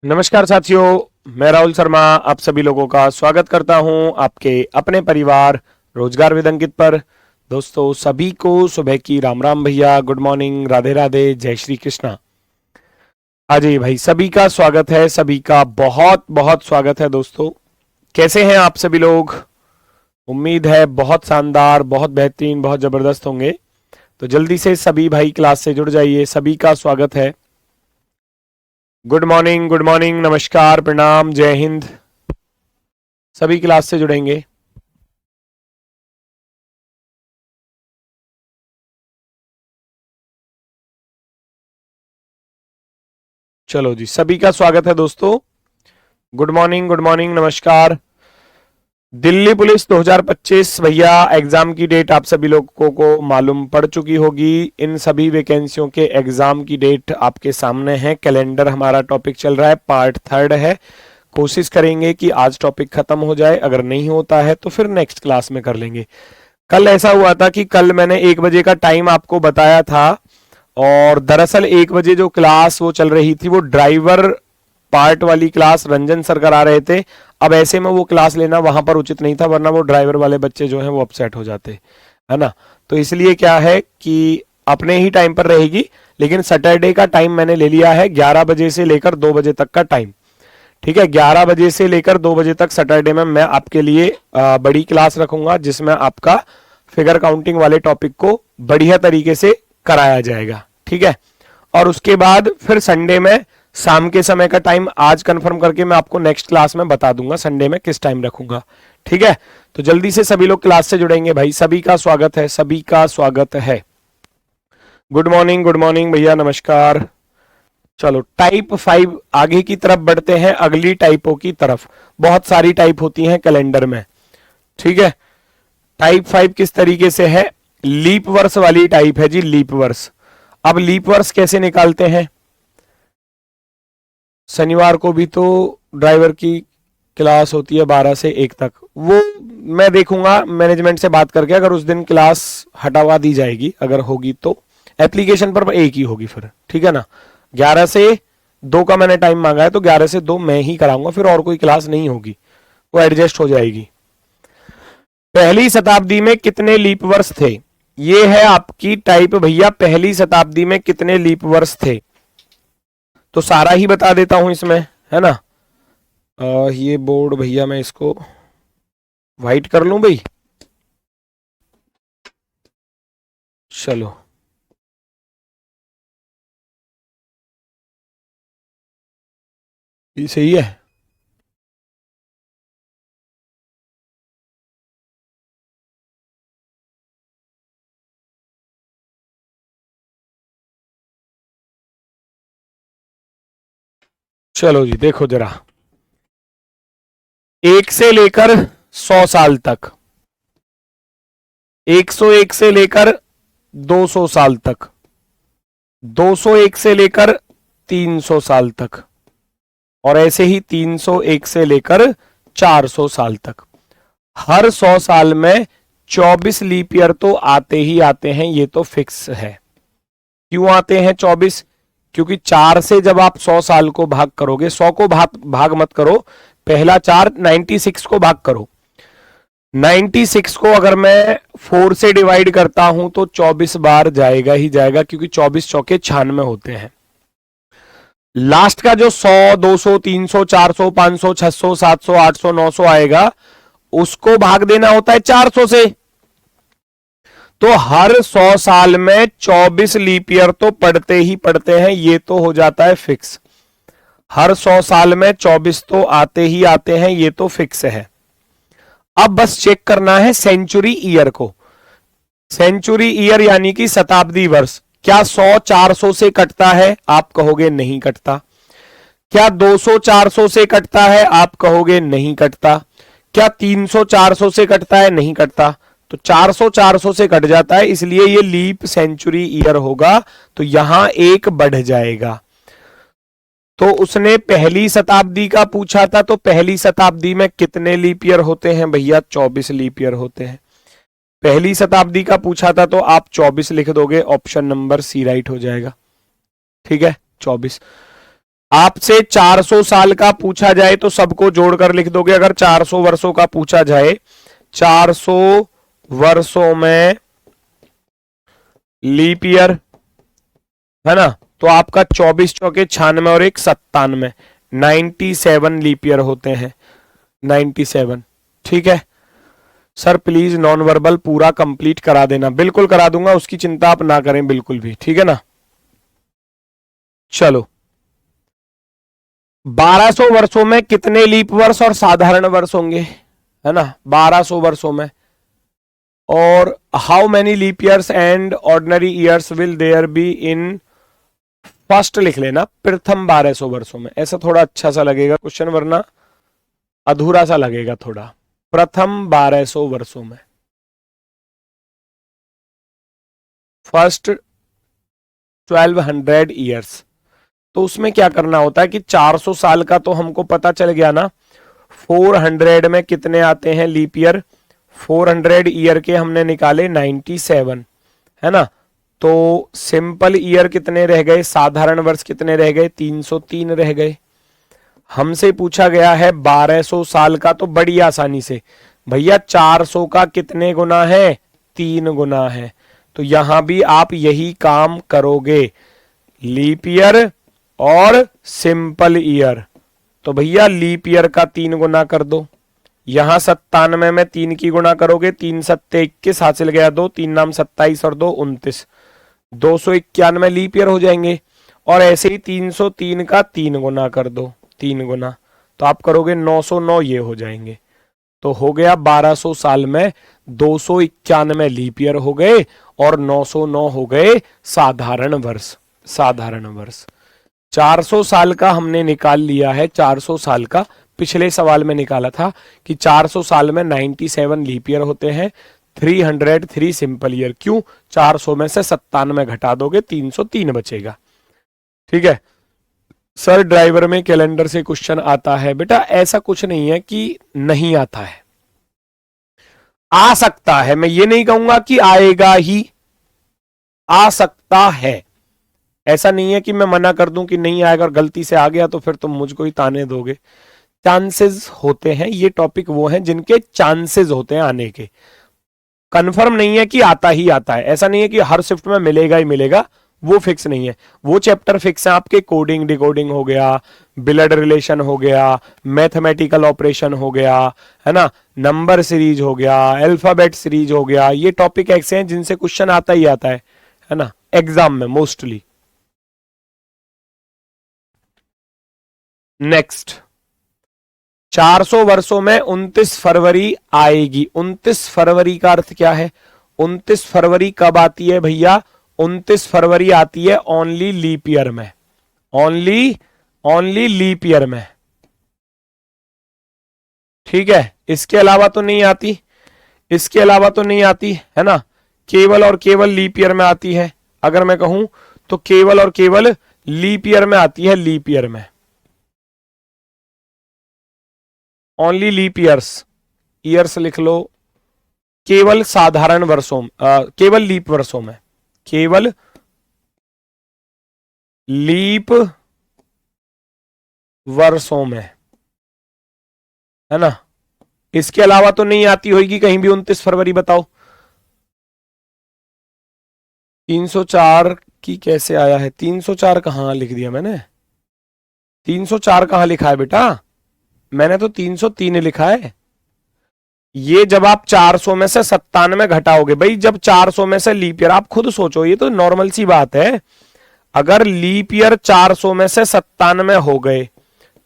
नमस्कार साथियों, मैं राहुल शर्मा आप सभी लोगों का स्वागत करता हूं आपके अपने परिवार रोजगार विद अंकित पर। दोस्तों सभी को सुबह की राम राम भैया, गुड मॉर्निंग, राधे राधे, जय श्री कृष्णा। अजय भाई सभी का स्वागत है, सभी का बहुत बहुत स्वागत है। दोस्तों कैसे हैं आप सभी लोग? उम्मीद है बहुत शानदार, बहुत बेहतरीन, बहुत जबरदस्त होंगे। तो जल्दी से सभी भाई क्लास से जुड़ जाइए, सभी का स्वागत है। गुड मॉर्निंग, गुड मॉर्निंग, नमस्कार, प्रणाम, जय हिंद। सभी क्लास से जुड़ेंगे। चलो जी, सभी का स्वागत है दोस्तों। गुड मॉर्निंग, गुड मॉर्निंग, नमस्कार। दिल्ली पुलिस 2025 भैया एग्जाम की डेट आप सभी लोगों को मालूम पड़ चुकी होगी। इन सभी वैकेंसियों के एग्जाम की डेट आपके सामने है। कैलेंडर हमारा टॉपिक चल रहा है, पार्ट 3 है। कोशिश करेंगे कि आज टॉपिक खत्म हो जाए, अगर नहीं होता है तो फिर नेक्स्ट क्लास में कर लेंगे। कल ऐसा हुआ था कि कल मैंने 1 बजे का टाइम आपको बताया था, और दरअसल 1 बजे जो क्लास वो चल रही थी वो ड्राइवर पार्ट वाली क्लास रंजन सर करा रहे थे। अब ऐसे में वो क्लास लेना वहां पर उचित नहीं था, वरना वो ड्राइवर वाले बच्चे जो हैं वो अपसेट हो जाते, है ना। तो इसलिए क्या है कि अपने ही टाइम पर रहेगी, लेकिन सैटरडे का टाइम मैंने ले लिया है 11 बजे से लेकर 2 बजे तक का टाइम। ठीक है, 11 बजे से लेकर 2 बजे तक सैटरडे में मैं आपके लिए बड़ी क्लास रखूंगा, जिसमें आपका फिगर काउंटिंग वाले टॉपिक को बढ़िया तरीके से कराया जाएगा। ठीक है, और उसके बाद फिर संडे में शाम के समय का टाइम आज कंफर्म करके मैं आपको नेक्स्ट क्लास में बता दूंगा संडे में किस टाइम रखूंगा। ठीक है, तो जल्दी से सभी लोग क्लास से जुड़ेंगे भाई। सभी का स्वागत है, सभी का स्वागत है। गुड मॉर्निंग भैया, नमस्कार। चलो टाइप 5 आगे की तरफ बढ़ते हैं, अगली टाइपों की तरफ। बहुत सारी टाइप होती हैं कैलेंडर में। ठीक है, टाइप 5 किस तरीके से है? लीप वर्ष वाली टाइप है जी, लीप वर्ष। अब लीप वर्ष कैसे निकालते हैं? शनिवार को भी तो ड्राइवर की क्लास होती है 12 से 1 तक, वो मैं देखूंगा मैनेजमेंट से बात करके, अगर उस दिन क्लास हटावा दी जाएगी, अगर होगी तो एप्लीकेशन पर एक ही होगी फिर। ठीक है ना, 11 से 2 का मैंने टाइम मांगा है, तो 11 से 2 मैं ही कराऊंगा, फिर और कोई क्लास नहीं होगी, वो एडजस्ट हो जाएगी। पहली शताब्दी में कितने लीप वर्ष थे? ये है आपकी टाइप भैया, पहली शताब्दी में कितने लीप वर्ष थे। तो सारा ही बता देता हूं इसमें, है ना। ये बोर्ड भैया मैं इसको वाइट कर लूं भाई। चलो ये सही है। चलो जी देखो जरा, 1 से लेकर 100 साल तक, 101 से लेकर 200 साल तक, 201 से लेकर 300 साल तक, और ऐसे ही 301 से लेकर 400 साल तक। हर 100 साल में 24 लीप ईयर तो आते ही आते हैं, ये तो फिक्स है। क्यों आते हैं 24? क्योंकि 4 से जब आप 100 साल को भाग करोगे, 100 को भाग मत करो, पहला 4 96 को भाग करो। 96 को अगर मैं 4 से डिवाइड करता हूं तो 24 बार जाएगा ही जाएगा, क्योंकि 24 चौके 96 होते हैं। लास्ट का जो 100, 200, 300, 400, 500, 600, 700, 800, 900 आएगा, उसको भाग देना होता है 400 से। तो हर 100 साल में 24 लीप ईयर तो पढ़ते ही पढ़ते हैं, ये तो हो जाता है फिक्स। हर 100 साल में 24 तो आते ही आते हैं, ये तो फिक्स है। अब बस चेक करना है सेंचुरी ईयर को। सेंचुरी ईयर यानी कि शताब्दी वर्ष, क्या 100 400 से कटता है? आप कहोगे नहीं कटता। क्या 200 400 से कटता है? आप कहोगे नहीं कटता। क्या 300 400 से कटता है? नहीं कटता। तो 400 400 से कट जाता है, इसलिए ये लीप सेंचुरी ईयर होगा, तो यहां एक बढ़ जाएगा। तो उसने पहली शताब्दी का पूछा था, तो पहली शताब्दी में कितने लीप ईयर होते हैं भैया? 24 लीप ईयर होते हैं। पहली शताब्दी का पूछा था तो आप 24 लिख दोगे, ऑप्शन नंबर सी राइट हो जाएगा। ठीक है, 24। आपसे 400 साल का पूछा जाए तो सबको जोड़कर लिख दोगे। अगर 400 वर्षों का पूछा जाए, 400 वर्षों में लीप ईयर, है ना, तो आपका 24 चौके 96 और 1 97, 97 लीप ईयर होते हैं, 97। ठीक है सर, प्लीज नॉन वर्बल पूरा कंप्लीट करा देना। बिल्कुल करा दूंगा, उसकी चिंता आप ना करें बिल्कुल भी, ठीक है ना। चलो, 1200 वर्षों में कितने लीप वर्ष और साधारण वर्ष होंगे, है ना, 1200 वर्षों में। और how many leap years and ordinary years will there be in first लिख लेना, प्रथम 1200 वर्षों में। ऐसा थोड़ा अच्छा सा लगेगा क्वेश्चन, वरना अधूरा सा लगेगा थोड़ा। प्रथम 1200 वर्षों में, फर्स्ट 1200 ईयर्स। तो उसमें क्या करना होता है कि 400 साल का तो हमको पता चल गया ना, 400 में कितने आते हैं लीप ईयर, 400 ईयर के हमने निकाले 97, है ना। तो सिंपल ईयर कितने रह गए, साधारण वर्ष कितने रह गए, 303 रह गए। हमसे पूछा गया है 1200 साल का, तो बड़ी आसानी से भैया 400 का कितने गुना है, 3 गुना है। तो यहां भी आप यही काम करोगे, लीप ईयर और सिंपल ईयर। तो भैया लीप ईयर का 3 गुना कर दो, यहां 97 में 3 की गुना करोगे, 3 सत्ते 21, हासिल गया 2, 3 नाम 27 और 2 29, 291 लीप ईयर हो जाएंगे। और ऐसे ही 303 का 3 गुना कर दो, 3 गुना, तो आप करोगे 909, ये हो जाएंगे। तो हो गया 1200 साल में 291 लीप ईयर हो गए और 909 हो गए साधारण वर्ष, साधारण वर्ष। 400 साल का हमने निकाल लिया है, 400 साल का पिछले सवाल में निकाला था कि 400 साल में 97 लीप ईयर होते हैं, 303 सिंपल ईयर। क्यों, 400 में से 97 घटा दोगे, 303 बचेगा। ठीक है सर, ड्राइवर में कैलेंडर से क्वेश्चन आता है। बेटा ऐसा कुछ नहीं है कि नहीं आता है, आ सकता है। मैं ये नहीं कहूंगा कि आएगा ही, आ सकता है। ऐसा नहीं है कि मैं मना कर दूं कि नहीं आएगा और गलती से आ गया तो फिर तुम मुझको ही ताने दोगे। चांसेस होते हैं, ये टॉपिक वो हैं जिनके चांसेस होते हैं आने के। कंफर्म नहीं है कि आता ही आता है, ऐसा नहीं है कि हर शिफ्ट में मिलेगा ही मिलेगा, वो फिक्स नहीं है। वो चैप्टर फिक्स है आपके, कोडिंग डिकोडिंग हो गया, ब्लड रिलेशन हो गया, मैथमेटिकल ऑपरेशन हो गया, है ना, नंबर सीरीज हो गया, अल्फाबेट सीरीज हो गया। ये टॉपिक ऐसे हैं जिनसे क्वेश्चन आता ही आता है ना, एग्जाम में मोस्टली। नेक्स्ट, 400 वर्षों में 29 फरवरी आएगी। 29 फरवरी का अर्थ क्या है, 29 फरवरी कब आती है भैया, 29 फरवरी आती है ओनली लीप ईयर में, ओनली लीप ईयर में। ठीक है, इसके अलावा तो नहीं आती, इसके अलावा तो नहीं आती, है ना, केवल और केवल लीप ईयर में आती है। अगर मैं कहूं तो केवल और केवल लीप ईयर में आती है, लीप ईयर में, ओनली लीप ईयर्स, ईयर्स लिख लो। केवल साधारण वर्षों, केवल लीप वर्षों में, केवल लीप वर्षों में, है ना। इसके अलावा तो नहीं आती होगी कहीं भी 29 फरवरी, बताओ। 304 की कैसे आया है, 304 कहां लिख दिया मैंने, 304 कहां लिखा है बेटा, मैंने तो 303 लिखा है। ये जब आप 400 में से 97 घटाओगे, भाई जब 400 में से लीप ईयर, आप खुद सोचो, ये तो नॉर्मल सी बात है। अगर लीप ईयर 400 में से 97 हो गए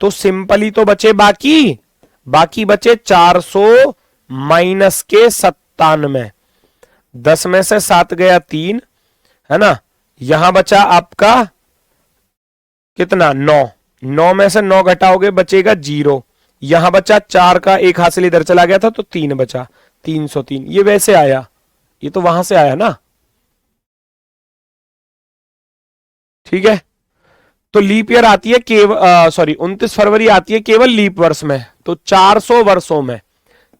तो सिंपली तो बचे बाकी बचे 400 माइनस के 97, 10 में से 7 गया 3, है ना। यहां बचा आपका कितना, 9, 9 में से 9 घटाओगे बचेगा 0, यहां बचा 4 का 1 हासिल इधर चला गया था तो 3 बचा, 303। ये वैसे आया, ये तो वहां से आया ना। ठीक है, तो लीप ईयर आती है केवल, सॉरी 29 फरवरी आती है केवल लीप वर्ष में। तो 400 वर्षों में,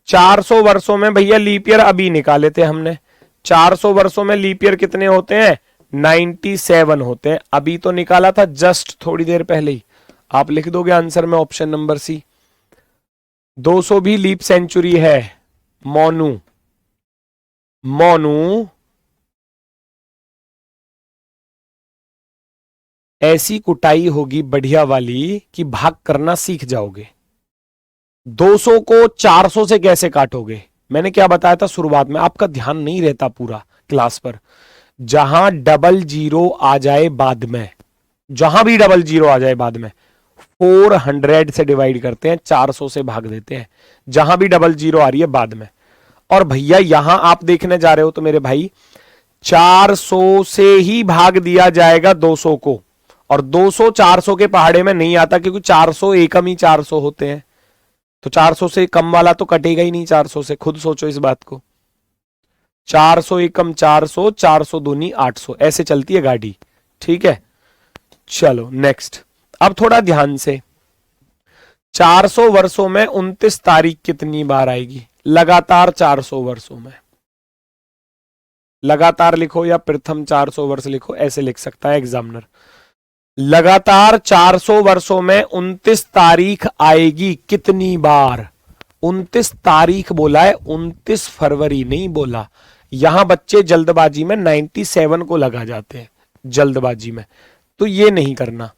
400 वर्षों में भैया लीप ईयर अभी निकाले थे हमने, 400 वर्षों में लीप ईयर कितने होते हैं, 97 होते हैं। अभी तो निकाला था जस्ट थोड़ी देर पहले ही, आप लिख दोगे आंसर में ऑप्शन नंबर सी। 200 भी लीप सेंचुरी है। मोनू, मोनू ऐसी कुटाई होगी बढ़िया वाली कि भाग करना सीख जाओगे। 200 को 400 से कैसे काटोगे? मैंने क्या बताया था शुरुआत में, आपका ध्यान नहीं रहता पूरा क्लास पर। जहां डबल जीरो आ जाए बाद में, जहां भी डबल जीरो आ जाए बाद में 400 से डिवाइड करते हैं, 400 से भाग देते हैं, जहां भी डबल जीरो आ रही है बाद में। और भैया यहां आप देखने जा रहे हो तो मेरे भाई 400 से ही भाग दिया जाएगा 200 को, और 200 400 के पहाड़े में नहीं आता, क्योंकि 400 एकम ही 400 होते हैं, तो 400 से कम वाला तो कटेगा ही नहीं 400 से। खुद सोचो इस बात को। 400 एकम 400, 400 दूनी 800, ऐसे चलती है गाड़ी। ठीक है, चलो नेक्स्ट। अब थोड़ा ध्यान से, 400 वर्षों में 29 तारीख कितनी बार आएगी? लगातार 400 वर्षों में। लगातार लिखो या प्रथम 400 वर्ष लिखो, ऐसे लिख सकता है एग्जामिनर। लगातार 400 वर्षों में 29 तारीख आएगी कितनी बार? 29 तारीख बोला है, 29 फरवरी नहीं बोला। यहां बच्चे जल्दबाजी में 97 को लगा जाते हैं, जल्दबाजी में, तो ये नहीं करना,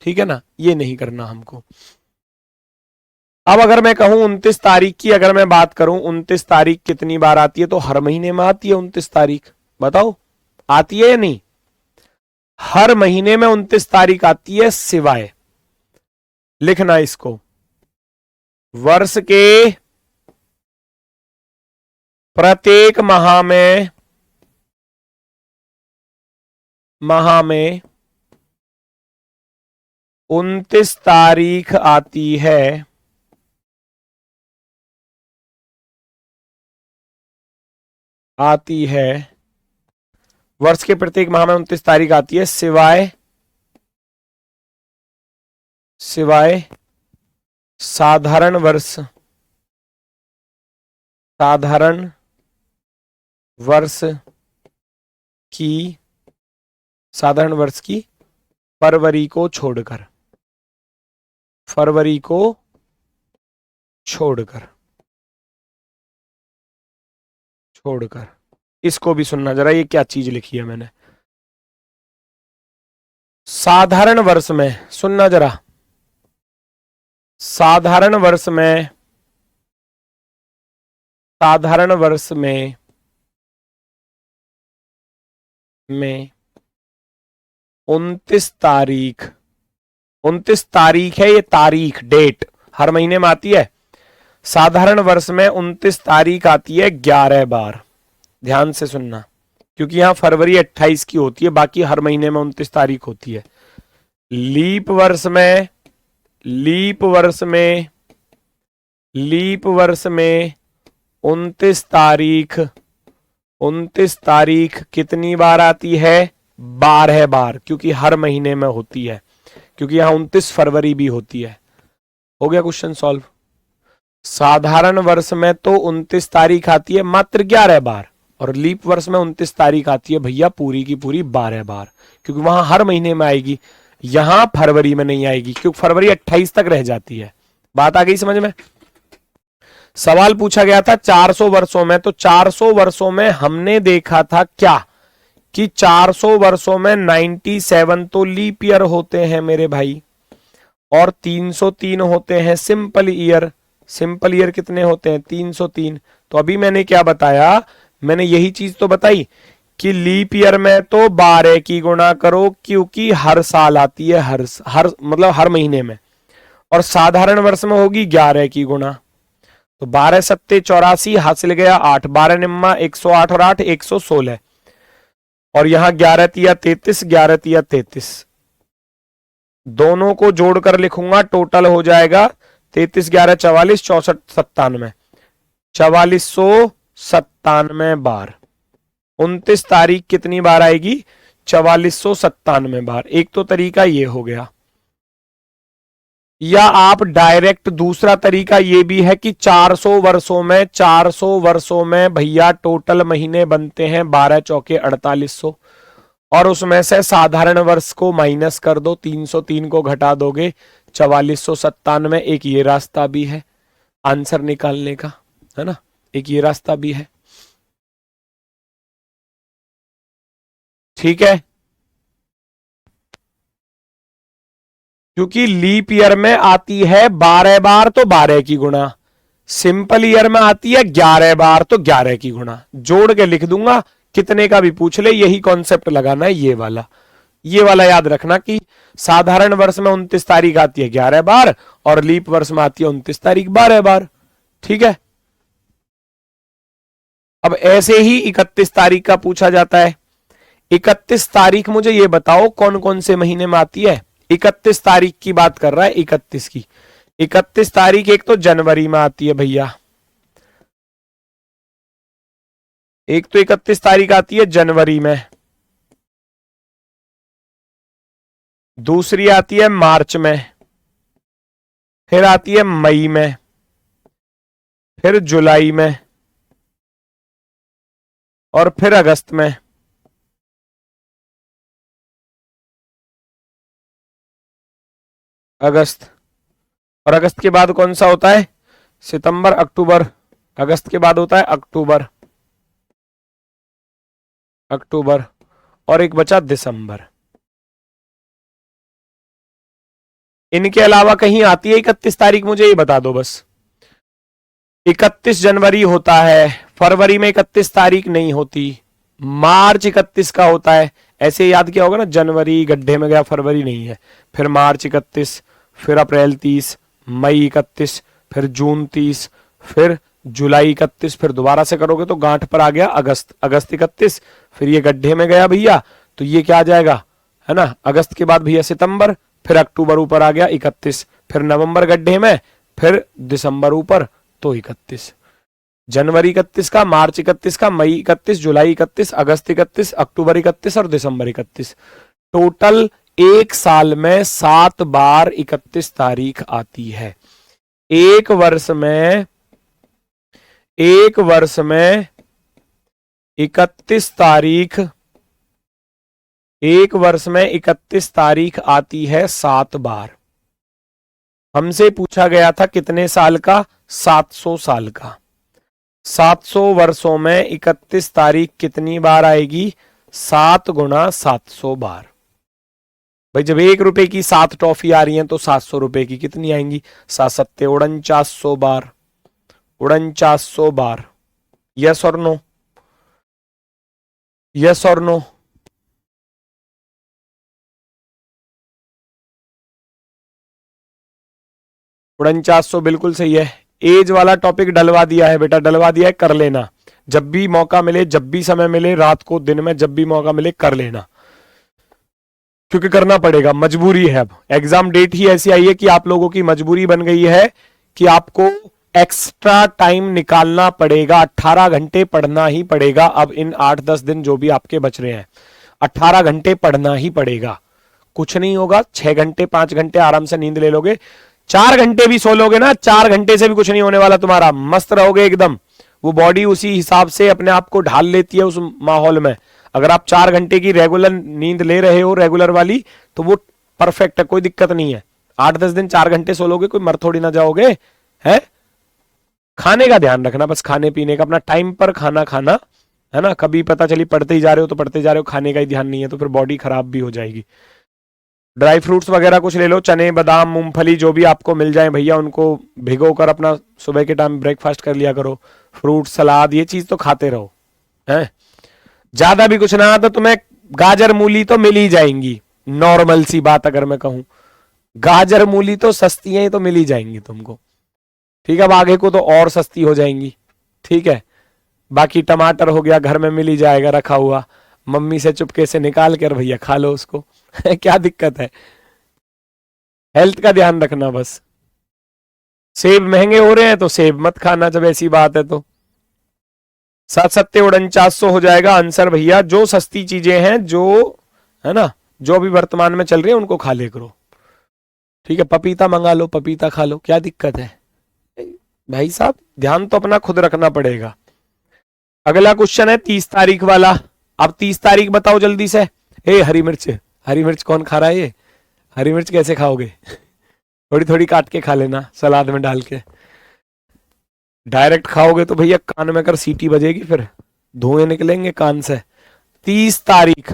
ठीक है ना, ये नहीं करना हमको। अब अगर मैं कहूं 29 तारीख की, अगर मैं बात करूं 29 तारीख कितनी बार आती है, तो हर महीने में आती है 29 तारीख। बताओ आती है या नहीं? हर महीने में 29 तारीख आती है, सिवाय, लिखना इसको, वर्ष के प्रत्येक माह में 29 तारीख आती है, वर्ष के प्रत्येक माह में 29 तारीख आती है, सिवाय साधारण वर्ष, साधारण वर्ष की फरवरी को छोड़कर, छोड़कर। इसको भी सुनना जरा, ये क्या चीज लिखी है मैंने। साधारण वर्ष में, सुनना जरा, साधारण वर्ष में 29 तारीख, 29 तारीख है ये, तारीख डेट हर महीने में आती है। साधारण वर्ष में 29 तारीख आती है 11 बार। ध्यान से सुनना, क्योंकि यहां फरवरी 28 की होती है, बाकी हर महीने में 29 तारीख होती है। लीप वर्ष में 29 तारीख कितनी बार आती है? 12 बार, क्योंकि हर महीने में होती है, क्योंकि यहां 29 फरवरी भी होती है। हो गया क्वेश्चन सॉल्व। साधारण वर्ष में तो 29 तारीख आती है मात्र 11 बार, और लीप वर्ष में 29 तारीख आती है भैया पूरी की पूरी 12 बार, क्योंकि वहां हर महीने में आएगी, यहां फरवरी में नहीं आएगी, क्योंकि फरवरी 28 तक रह जाती है। बात आ गई समझ में? सवाल पूछा गया था 400 वर्षों में, तो 400 वर्षों में हमने देखा था क्या कि 400 वर्षों में 97 तो लीप ईयर होते हैं मेरे भाई, और 303 होते हैं सिंपल ईयर। सिंपल ईयर कितने होते हैं? 303। तो अभी मैंने क्या बताया? मैंने यही चीज तो बताई कि लीप ईयर में तो 12 की गुणा करो, क्योंकि हर साल आती है, मतलब हर महीने में, और साधारण वर्ष में होगी 11 की गुणा। तो 12 सत्ते 84, हासिल गया 8, 12 निम्मा 108 और 8 116, और यहां 11 तिया 33, 11 तिया 33, दोनों को जोड़कर लिखूंगा, टोटल हो जाएगा 33 11 44 64 97, 4497 बार। 29 तारीख कितनी बार आएगी? 4497 बार। एक तो तरीका ये हो गया, या आप डायरेक्ट दूसरा तरीका ये भी है कि 400 वर्षों में भैया टोटल महीने बनते हैं 12 चौके 4800, और उसमें से साधारण वर्ष को माइनस कर दो, 303 को घटा दोगे, 4497, एक ये रास्ता भी है आंसर निकालने का, है ना, एक ये रास्ता भी है। ठीक है, क्योंकि लीप ईयर में आती है 12 बार तो 12 की गुणा, सिंपल ईयर में आती है 11 बार तो 11 की गुणा। जोड़ के लिख दूंगा, कितने का भी पूछ ले, यही कॉन्सेप्ट लगाना है, ये वाला याद रखना कि साधारण वर्ष में 29 तारीख आती है 11 बार और लीप वर्ष में आती है 29 तारीख 12 बार। ठीक है, अब ऐसे ही 31 तारीख का पूछा जाता है। 31 तारीख मुझे ये बताओ कौन कौन से महीने में आती है। 31 तारीख की बात कर रहा है, 31 की। 31 तारीख एक तो जनवरी में आती है भैया, एक तो 31 तारीख आती है जनवरी में, दूसरी आती है मार्च में, फिर आती है मई में, फिर जुलाई में और फिर अगस्त में। अगस्त, और अगस्त के बाद कौन सा होता है, सितंबर अक्टूबर। अगस्त के बाद होता है अक्टूबर, अक्टूबर और एक बचा दिसंबर। इनके अलावा कहीं आती है 31 तारीख, मुझे ये बता दो बस। 31 जनवरी होता है, फरवरी में 31 तारीख नहीं होती, मार्च 31 का होता है। ऐसे याद किया होगा ना, जनवरी गड्ढे में गया, फरवरी नहीं है, फिर मार्च 31, फिर अप्रैल 30, मई 31, फिर जून 30, फिर जुलाई 31, फिर दोबारा से करोगे तो गांठ पर आ गया अगस्त, अगस्त 31, फिर ये गड्ढे में गया भैया, तो ये क्या आ जाएगा, है ना। अगस्त के बाद भैया सितंबर, फिर अक्टूबर ऊपर आ गया 31, फिर नवंबर गड्ढे में, फिर दिसंबर ऊपर तो 31। जनवरी 31 का, मार्च 31 का, मई 31, जुलाई 31, अगस्त 31, अक्टूबर 31 और दिसंबर 31। टोटल एक साल में 7 बार 31 तारीख आती है। एक वर्ष में 31 तारीख, एक वर्ष में 31 तारीख आती है 7 बार। हमसे पूछा गया था कितने साल का, 700 साल का। 700 वर्षों में 31 तारीख कितनी बार आएगी, 7 गुणा 700 बार। भाई जब 1 रुपए की 7 टॉफी आ रही हैं तो 700 रुपए की कितनी आएंगी, 7 सत्ते 4900 बार, 4900 बार। यस और नो, यस और नो। उनचास सौ बिल्कुल सही है। एज वाला टॉपिक डलवा दिया है बेटा, डलवा दिया है, कर लेना जब भी मौका मिले, जब भी समय मिले, रात को दिन में जब भी मौका मिले कर लेना, क्योंकि करना पड़ेगा, मजबूरी है। अब एग्जाम डेट ही ऐसी आई है कि आप लोगों की मजबूरी बन गई है कि आपको एक्स्ट्रा टाइम निकालना पड़ेगा, 18 घंटे पढ़ना ही पड़ेगा। अब इन 8-10 दिन जो भी आपके बच रहे हैं, 18 घंटे पढ़ना ही पड़ेगा। कुछ नहीं होगा, 6 घंटे 5 घंटे आराम से नींद ले लोगे, 4 घंटे भी सो लोगे ना, 4 घंटे से भी कुछ नहीं होने वाला तुम्हारा, मस्त रहोगे एकदम। वो बॉडी उसी हिसाब से अपने आप को ढाल लेती है उस माहौल में। अगर आप 4 घंटे की रेगुलर नींद ले रहे हो, रेगुलर वाली, तो वो परफेक्ट है, कोई दिक्कत नहीं है। 8-10 दिन 4 घंटे सो लोगे, कोई मर थोड़ी ना जाओगे, है। खाने का ध्यान रखना, बस खाने पीने का, अपना टाइम पर खाना खाना, है ना। कभी पता चली पढ़ते ही जा रहे हो तो पढ़ते जा रहे हो, खाने का ही ध्यान नहीं है, तो फिर बॉडी खराब भी हो जाएगी। ड्राई फ्रूट्स वगैरह कुछ ले लो, चने बादाम मूंगफली जो भी आपको मिल जाए भैया, उनको भिगो कर अपना सुबह के टाइम ब्रेकफास्ट कर लिया करो। फ्रूट सलाद ये चीज तो खाते रहो, हैं। ज्यादा भी कुछ ना, तो तुम्हें गाजर मूली तो मिल ही जाएंगी, नॉर्मल सी बात अगर मैं कहूं, गाजर मूली तो सस्ती है, तो मिल ही जाएंगी तुमको, ठीक है। अब आगे को तो और सस्ती हो जाएंगी, ठीक है। बाकी टमाटर हो गया, घर में मिल ही जाएगा रखा हुआ, मम्मी से चुपके से निकाल कर भैया खा लो उसको क्या दिक्कत है। हेल्थ का ध्यान रखना बस। सेब महंगे हो रहे हैं तो सेब मत खाना, जब ऐसी बात है तो। 7 सत्ते 4900 हो जाएगा आंसर भैया। जो सस्ती चीजें हैं, जो है ना, जो भी वर्तमान में चल रही है, उनको खा ले करो, ठीक है। पपीता मंगा लो, पपीता खा लो, क्या दिक्कत है भाई साहब। ध्यान तो अपना खुद रखना पड़ेगा। अगला क्वेश्चन है 30 तारीख वाला। अब 30 तारीख बताओ जल्दी से। हरी मिर्च, हरी मिर्च कौन खा रहा है, ये हरी मिर्च कैसे खाओगे थोड़ी थोड़ी काट के खा लेना सलाद में डाल के। डायरेक्ट खाओगे तो भैया कान में कर सीटी बजेगी, फिर धुएं निकलेंगे कान से। 30 तारीख,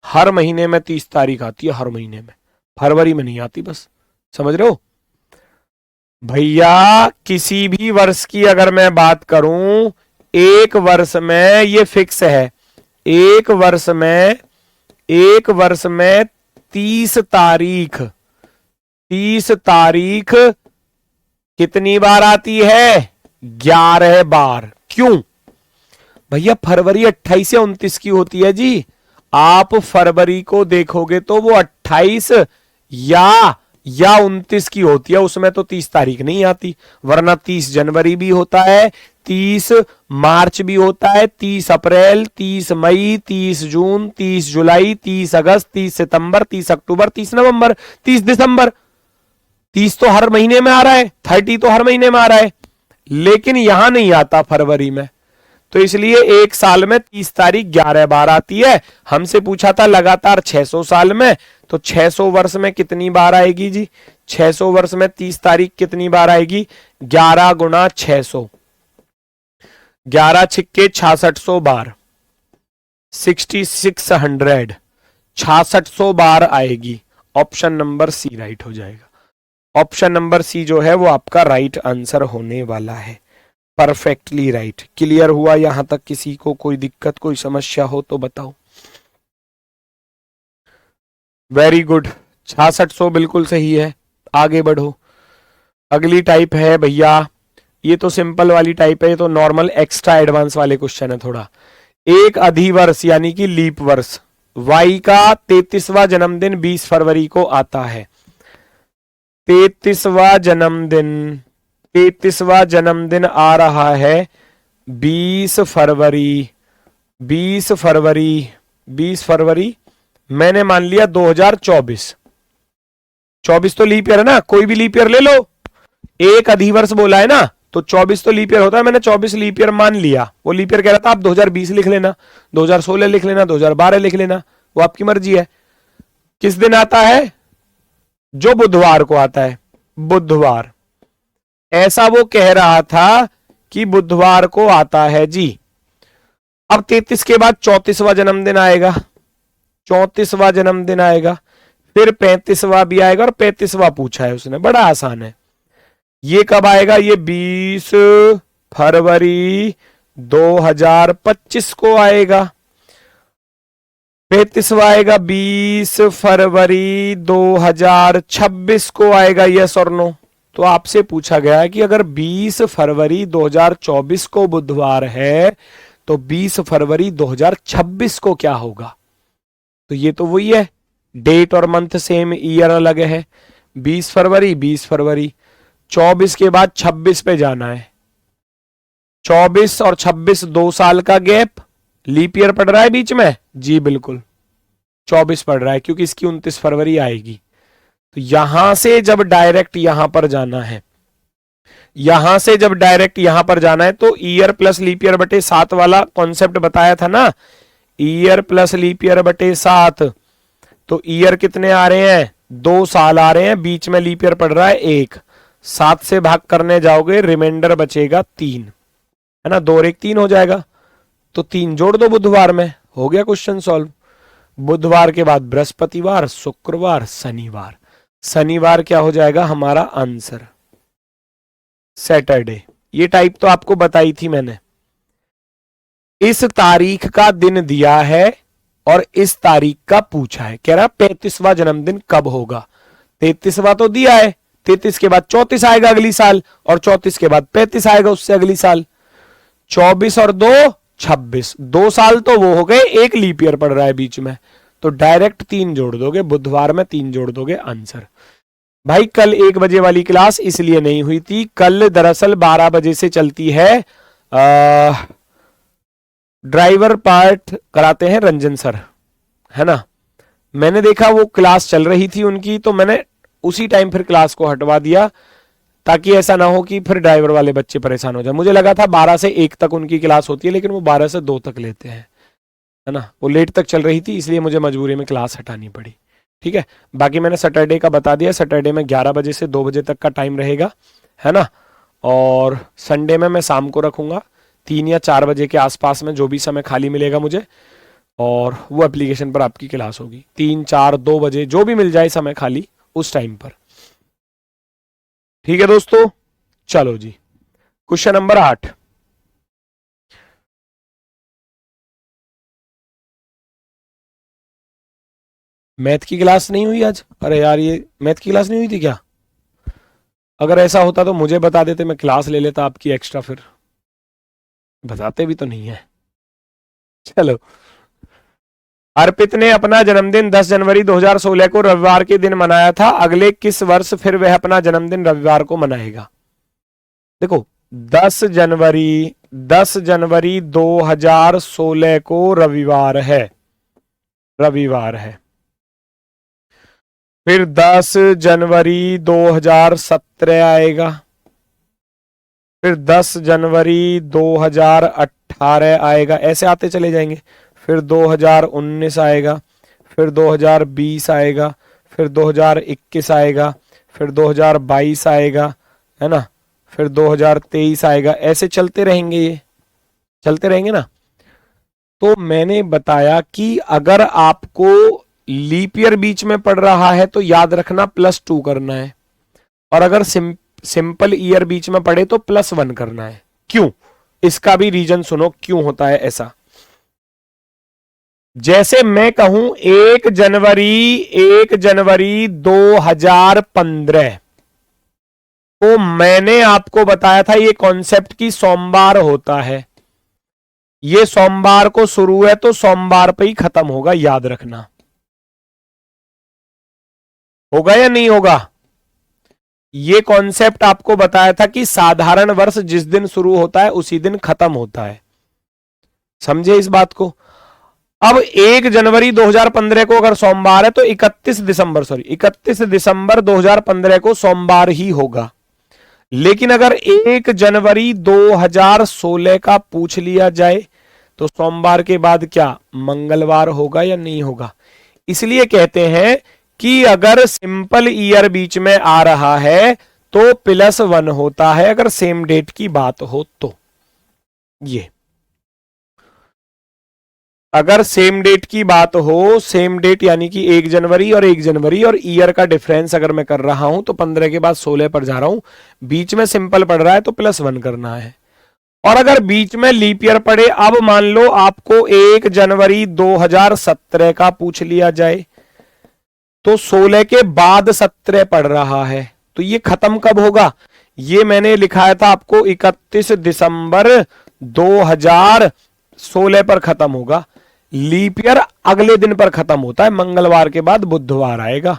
हर महीने में 30 तारीख आती है, हर महीने में, फरवरी में नहीं आती, बस समझ रहे हो भैया। किसी भी वर्ष की अगर मैं बात करूं, एक वर्ष में ये फिक्स है, एक वर्ष में 30 तारीख, 30 तारीख कितनी बार आती है? 11 बार। क्यों भैया? फरवरी 28 या 29 की होती है जी। आप फरवरी को देखोगे तो वो 28 या 29 की होती है, उसमें तो 30 तारीख नहीं आती। वरना 30 जनवरी भी होता है, 30 मार्च भी होता है, 30 अप्रैल, 30 मई, 30 जून, 30 जुलाई, 30 अगस्त, 30 सितंबर, 30 अक्टूबर, 30 नवंबर, 30 दिसंबर। 30 तो हर महीने में आ रहा है, 30 तो हर महीने में आ रहा है, लेकिन यहां नहीं आता फरवरी में। तो इसलिए एक साल में 30 तारीख 11 बार आती है। हमसे पूछा था लगातार 600 साल में, तो 600 वर्ष में कितनी बार आएगी जी? 600 वर्ष में 30 तारीख कितनी बार आएगी? 11 गुना 600, 11 छिक्के 6600 बार, 6600, 6600 बार आएगी। ऑप्शन नंबर सी राइट हो जाएगा। ऑप्शन नंबर सी जो है वो आपका राइट आंसर होने वाला है। Perfectly right. क्लियर हुआ यहां तक? किसी को कोई दिक्कत, कोई समस्या हो तो बताओ। वेरी गुड, 6600 बिल्कुल सही है। आगे बढ़ो। अगली टाइप है भैया, ये तो सिंपल वाली टाइप है, ये तो नॉर्मल एक्स्ट्रा एडवांस वाले क्वेश्चन है थोड़ा। एक अधिवर्ष यानी कि लीप वर्ष, वाई का 33वां जन्मदिन 20 फरवरी को आता है। 33वां जन्मदिन आ रहा है 20 फरवरी। 20 फरवरी मैंने मान लिया 2024। 24 तो लीप ईयर है ना, कोई भी लीप ईयर ले लो। एक अधिवर्ष बोला है ना, तो 24 तो लीप ईयर होता है। मैंने 24 लीप ईयर मान लिया। वो लीप ईयर कह रहा था आप 2020 लिख लेना, 2016 लिख लेना, 2012 लिख लेना, वो आपकी मर्जी है। किस दिन आता है? जो बुधवार को आता है, बुधवार। ऐसा वो कह रहा था कि बुधवार को आता है जी। अब 33 के बाद 34वां जन्मदिन आएगा, 34वां जन्मदिन आएगा, फिर 35वां भी आएगा, और 35वां पूछा है उसने, बड़ा आसान है। ये कब आएगा? ये 20 फरवरी 2025 को आएगा। 35वां आएगा 20 फरवरी 2026 को आएगा। यस और नो? तो आपसे पूछा गया है कि अगर 20 फरवरी 2024 को बुधवार है तो 20 फरवरी 2026 को क्या होगा? तो ये तो वही है, डेट और मंथ सेम, ईयर अलग है। 20 फरवरी 24 के बाद 26 पे जाना है। 24 और 26 2 साल का गैप, लीप ईयर पड़ रहा है बीच में जी, बिल्कुल 24 पड़ रहा है क्योंकि इसकी 29 फरवरी आएगी। तो यहां से जब डायरेक्ट यहां पर जाना है, यहां से जब डायरेक्ट यहां पर जाना है, तो ईयर प्लस लीप ईयर बटे 7 वाला कॉन्सेप्ट बताया था ना, ईयर प्लस लीप ईयर बटे 7। तो ईयर कितने आ रहे हैं? 2 साल आ रहे हैं, बीच में लीप ईयर पड़ रहा है 1। 7 से भाग करने जाओगे, रिमाइंडर बचेगा 3, है ना, 2 और 1 3 हो जाएगा। तो 3 जोड़ दो बुधवार में, हो गया क्वेश्चन सॉल्व। बुधवार के बाद बृहस्पतिवार, शुक्रवार, शनिवार। शनिवार क्या हो जाएगा हमारा आंसर? सैटरडे। ये टाइप तो आपको बताई थी मैंने। इस तारीख का दिन दिया है और इस तारीख का पूछा है, कह रहा 35वां जन्मदिन कब होगा। 33वां तो दिया है, 33 के बाद 34 आएगा अगली साल, और 34 के बाद 35 आएगा उससे अगली साल। 24 और 2 26, 2 साल तो वो हो गए, 1 लीप ईयर पड़ रहा है बीच में, तो डायरेक्ट 3 जोड़ दोगे, बुधवार में 3 जोड़ दोगे, आंसर। भाई कल 1 बजे वाली क्लास इसलिए नहीं हुई थी, कल दरअसल 12 बजे से चलती है, ड्राइवर पार्ट कराते हैं रंजन सर, है ना। मैंने देखा वो क्लास चल रही थी उनकी, तो मैंने उसी टाइम फिर क्लास को हटवा दिया, ताकि ऐसा ना हो कि फिर ड्राइवर वाले बच्चे परेशान हो जाए। मुझे लगा था 12 से 1 तक उनकी क्लास होती है, लेकिन वो 12 से 2 तक लेते हैं, है ना। वो लेट तक चल रही थी, इसलिए मुझे मजबूरी में क्लास हटानी पड़ी। ठीक है, बाकी मैंने सैटरडे का बता दिया, सैटरडे में 11 बजे से 2 बजे तक का टाइम रहेगा, है ना। और संडे में मैं शाम को रखूंगा 3 या 4 बजे के आसपास में, जो भी समय खाली मिलेगा मुझे, और वो एप्लीकेशन पर आपकी क्लास होगी 3, 4, 2 बजे, जो भी मिल जाए समय खाली उस टाइम पर। ठीक है दोस्तों, चलो जी, क्वेश्चन नंबर 8। मैथ की क्लास नहीं हुई आज? अरे यार, ये मैथ की क्लास नहीं हुई थी क्या? अगर ऐसा होता तो मुझे बता देते, मैं क्लास ले लेता आपकी एक्स्ट्रा, फिर बताते भी तो नहीं है। चलो, अर्पित ने अपना जन्मदिन 10 जनवरी 2016 को रविवार के दिन मनाया था, अगले किस वर्ष फिर वह अपना जन्मदिन रविवार को मनाएगा? देखो, 10 जनवरी 10 जनवरी 2016 को रविवार है, रविवार है। फिर 10 जनवरी 2017 आएगा, फिर 10 जनवरी 2018 आएगा, ऐसे आते चले जाएंगे। फिर 2019 आएगा, फिर 2020 आएगा, फिर 2021 आएगा, फिर 2022 आएगा, है ना, फिर 2023 आएगा, ऐसे चलते रहेंगे, ये चलते रहेंगे ना। तो मैंने बताया कि अगर आपको लीप ईयर बीच में पड़ रहा है तो याद रखना +2 करना है, और अगर सिंपल ईयर बीच में पड़े तो +1 करना है। क्यों? इसका भी रीजन सुनो, क्यों होता है ऐसा। जैसे मैं कहूं 1 जनवरी 2015, तो मैंने आपको बताया था ये कॉन्सेप्ट की सोमवार होता है, ये सोमवार को शुरू है तो सोमवार पे ही खत्म होगा, याद रखना। होगा या नहीं होगा? ये कॉन्सेप्ट आपको बताया था कि साधारण वर्ष जिस दिन शुरू होता है उसी दिन खत्म होता है, समझे इस बात को। अब 1 जनवरी 2015 को अगर सोमवार है तो 31 दिसंबर 2015 को सोमवार ही होगा। लेकिन अगर 1 जनवरी 2016 का पूछ लिया जाए तो सोमवार के बाद क्या मंगलवार होगा या नहीं होगा? इसलिए कहते हैं कि अगर सिंपल ईयर बीच में आ रहा है तो +1 होता है, अगर सेम डेट की बात हो तो। ये अगर सेम डेट की बात हो, सेम डेट यानी कि 1 जनवरी और 1 जनवरी, और ईयर का डिफरेंस अगर मैं कर रहा हूं तो 15 के बाद 16 पर जा रहा हूं, बीच में सिंपल पड़ रहा है तो +1 करना है। और अगर बीच में लीप ईयर पड़े, अब मान लो आपको 1 जनवरी 2017 का पूछ लिया जाए तो 16 के बाद 17 पड़ रहा है, तो ये खत्म कब होगा? ये मैंने लिखाया था आपको 31 दिसंबर 2016 पर खत्म होगा। लीप ईयर अगले दिन पर खत्म होता है, मंगलवार के बाद बुधवार आएगा,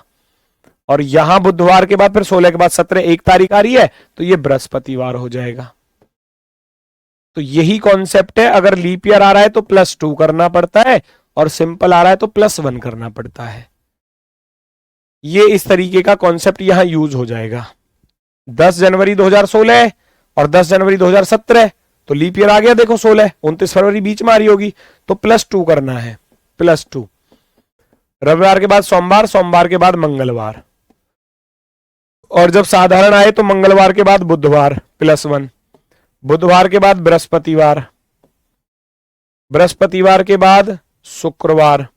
और यहां बुधवार के बाद फिर 16 के बाद 17, 1 तारीख आ रही है तो ये बृहस्पतिवार हो जाएगा। तो यही कॉन्सेप्ट है, अगर लीप ईयर आ रहा है तो +2 करना पड़ता है, और सिंपल आ रहा है तो +1 करना पड़ता है। ये इस तरीके का कॉन्सेप्ट यहां यूज हो जाएगा। 10 जनवरी 2016 और 10 जनवरी 2017, तो लीप ईयर आ गया, देखो 16, 29 फरवरी बीच में आ रही होगी, तो +2 करना है, +2। रविवार के बाद सोमवार, सोमवार के बाद मंगलवार, और जब साधारण आए तो मंगलवार के बाद बुधवार +1, बुधवार के बाद बृहस्पतिवार, बृहस्पतिवार के बाद शुक्रवार,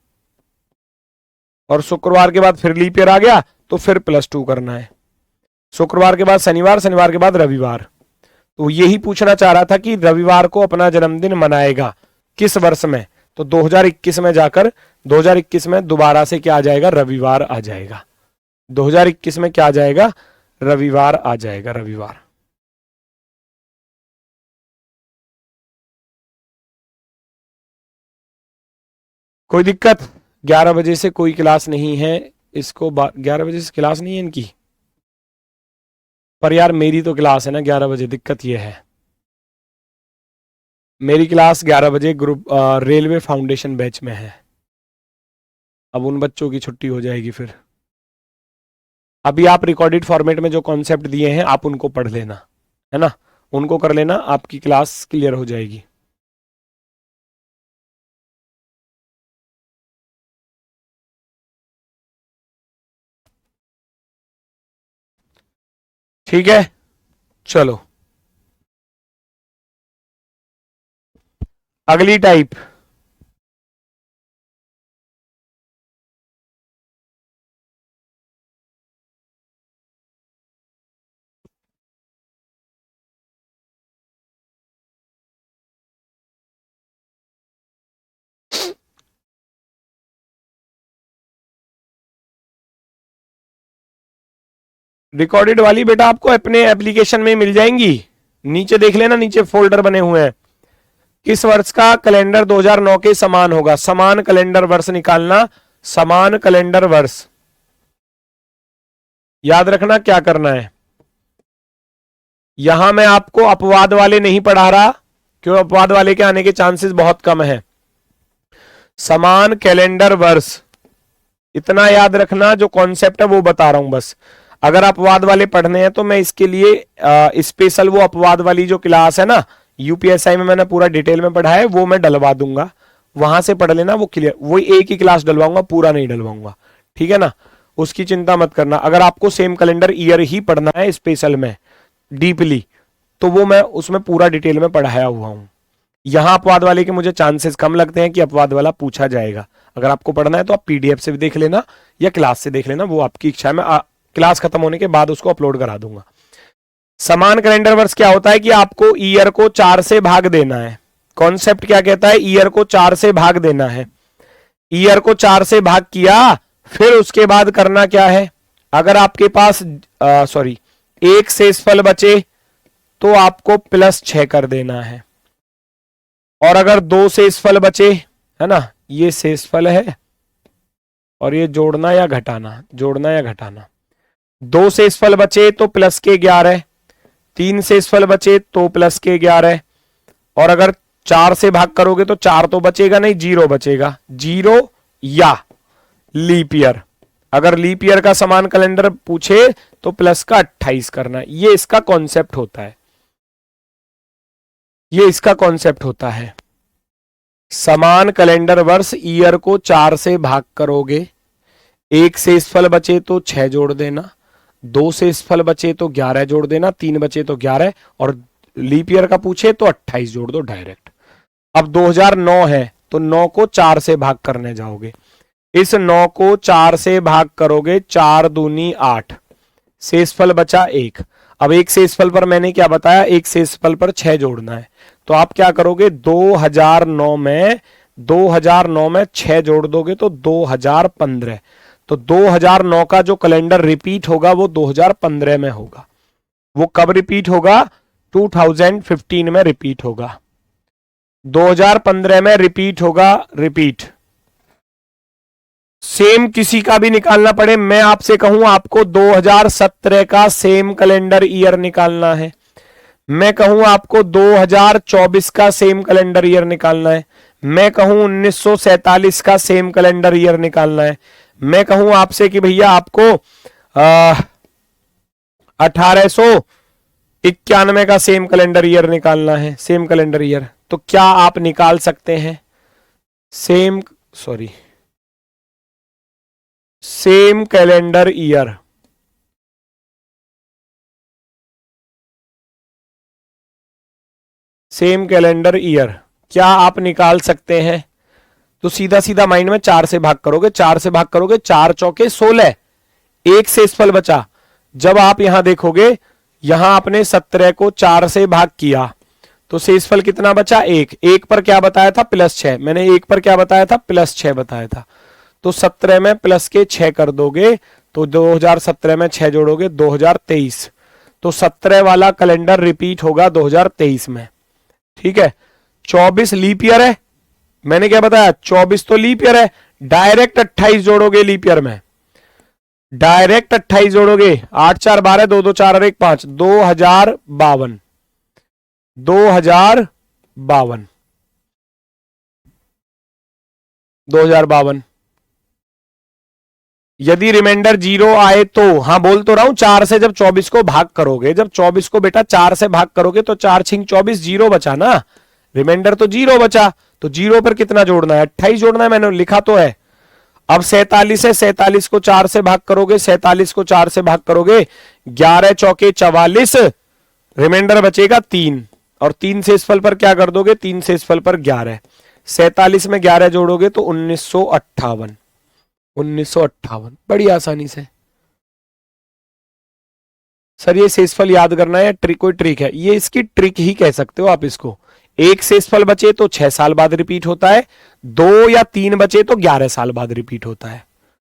और शुक्रवार के बाद फिर लीप ईयर आ गया तो फिर +2 करना है। शुक्रवार के बाद शनिवार, शनिवार के बाद रविवार। तो यही पूछना चाह रहा था कि रविवार को अपना जन्मदिन मनाएगा किस वर्ष में, तो 2021 में जाकर 2021 में दोबारा से क्या आ जाएगा? रविवार आ जाएगा। 2021 में क्या आ जाएगा? रविवार आ जाएगा, रविवार। कोई दिक्कत? 11 बजे से कोई क्लास नहीं है, इसको 11 बजे से क्लास नहीं है इनकी, पर यार मेरी तो क्लास है ना 11 बजे, दिक्कत ये है। मेरी क्लास 11 बजे ग्रुप रेलवे फाउंडेशन बैच में है। अब उन बच्चों की छुट्टी हो जाएगी फिर। अभी आप रिकॉर्डेड फॉर्मेट में जो कॉन्सेप्ट दिए हैं आप उनको पढ़ लेना, है ना, उनको कर लेना, आपकी क्लास क्लियर हो जाएगी। ठीक है, चलो अगली टाइप। रिकॉर्डेड वाली बेटा आपको अपने एप्लीकेशन में मिल जाएंगी, नीचे देख लेना, नीचे फोल्डर बने हुए हैं। किस वर्ष का कैलेंडर 2009 के समान होगा? समान कैलेंडर वर्ष निकालना, समान कैलेंडर वर्ष। याद रखना क्या करना है। यहां मैं आपको अपवाद वाले नहीं पढ़ा रहा, क्यों? अपवाद वाले के आने के चांसेस बहुत कम है। समान कैलेंडर वर्ष, इतना याद रखना, जो कॉन्सेप्ट है वो बता रहा हूं बस। अगर अपवाद वाले पढ़ने हैं तो मैं इसके लिए स्पेशल वो अपवाद वाली जो क्लास है ना, यूपीएसआई में मैंने पूरा डिटेल में पढ़ा है, वो मैं डलवा दूंगा, वहां से पढ़ लेना, वो क्लियर। वो एक ही क्लास डलवाऊंगा, पूरा नहीं डलवाऊंगा, ठीक है ना, उसकी चिंता मत करना। अगर आपको सेम कैलेंडर ईयर ही पढ़ना है स्पेशल में डीपली, तो वो मैं उसमें पूरा डिटेल में पढ़ाया हुआ हूं। यहां अपवाद वाले के मुझे चांसेस कम लगते हैं कि अपवाद वाला पूछा जाएगा। अगर आपको पढ़ना है तो आप पीडीएफ से भी देख लेना या क्लास से देख लेना, वो आपकी इच्छा है। मैं क्लास खत्म होने के बाद उसको अपलोड करा दूंगा। समान कैलेंडर वर्ष क्या होता है कि आपको ईयर को 4 से भाग देना है। कॉन्सेप्ट क्या कहता है? ईयर को 4 से भाग देना है। ईयर को 4 से भाग किया, फिर उसके बाद करना क्या है? अगर आपके पास एक शेषफल बचे तो आपको +6 कर देना है, और अगर 2 शेषफल बचे, है ना, ये शेषफल है और ये जोड़ना या घटाना, जोड़ना या घटाना। 2 शेषफल बचे तो +11, 3 शेषफल बचे तो +11, और अगर 4 से भाग करोगे तो 4 तो बचेगा नहीं, 0 बचेगा। 0 या लीप ईयर, अगर लीप ईयर का समान कैलेंडर पूछे तो प्लस का 28 करना। ये इसका कॉन्सेप्ट होता है, ये इसका कॉन्सेप्ट होता है। समान कैलेंडर वर्ष, ईयर को 4 से भाग करोगे, एक शेषफल बचे तो 6 जोड़ देना, 2 शेषफल बचे तो 11 जोड़ देना, 3 बचे तो 11, और लीप ईयर का पूछे तो 28 जोड़ दो डायरेक्ट। अब 2009 है तो 9 को 4 से भाग करने जाओगे, इस 9 को 4 से भाग करोगे, 4 दूनी 8, शेषफल बचा 1। अब एक शेषफल पर मैंने क्या बताया? एक शेषफल पर 6 जोड़ना है, तो आप क्या करोगे? 2009 में 6 जोड़ दोगे तो 2015, तो 2009 का जो कैलेंडर रिपीट होगा वो 2015 में होगा। वो कब रिपीट होगा? 2015 में रिपीट होगा, 2015 में रिपीट होगा। रिपीट सेम किसी का भी निकालना पड़े, मैं आपसे कहूं आपको 2017 का सेम कैलेंडर ईयर निकालना है, मैं कहूं आपको 2024 का सेम कैलेंडर ईयर निकालना है, मैं कहूं 1947 का सेम कैलेंडर ईयर निकालना है, मैं कहूं आपसे कि भैया आपको 1891 का सेम कैलेंडर ईयर निकालना है, सेम कैलेंडर ईयर, तो क्या आप निकाल सकते हैं? Same calendar year, same calendar year क्या आप निकाल सकते हैं? तो सीधा सीधा माइंड में 4 से भाग करोगे, 4 से भाग करोगे, 4 चौके 16, एक शेषफल बचा। जब आप यहां देखोगे, यहां आपने 17 को 4 से भाग किया तो शेषफल कितना बचा? 1। 1 पर क्या बताया था? +6। मैंने 1 पर क्या बताया था? +6 बताया था। तो 17 में प्लस के 6 कर दोगे तो 2017 में 6 जोड़ोगे 2023, तो 17 वाला कैलेंडर रिपीट होगा 2023 में। ठीक है, 24 लीप ईयर है, मैंने क्या बताया? 24 तो लीप ईयर है, डायरेक्ट 28 जोड़ोगे लीप ईयर में, डायरेक्ट 28 जोड़ोगे, 8 4 12, 2 2 4 और 1 5, 2052, 2052। यदि रिमाइंडर 0 आए तो, हाँ बोल तो रहा हूं, 4 से जब 24 को भाग करोगे, जब 24 को बेटा 4 से भाग करोगे तो 4 6 24, 0 बचा ना, रिमाइंडर तो 0 बचा, तो 0 पर कितना जोड़ना है? 28 जोड़ना है, मैंने लिखा तो है। अब 47 है, 47 को 4 से भाग करोगे, 47 को 4 से भाग करोगे, 11 चौके 44, रिमाइंडर बचेगा 3, और 3 से इस फल पर क्या कर दोगे, 3 से इस फल पर 11, 47 में 11 जोड़ोगे तो 1958, 1958, बड़ी आसानी से। सर ये शेषफल याद करना है, ट्रिक कोई ट्रिक है, ये इसकी ट्रिक ही कह सकते हो आप इसको। एक शेषफल बचे तो 6 साल बाद रिपीट होता है, 2 या 3 बचे तो 11 साल बाद रिपीट होता है,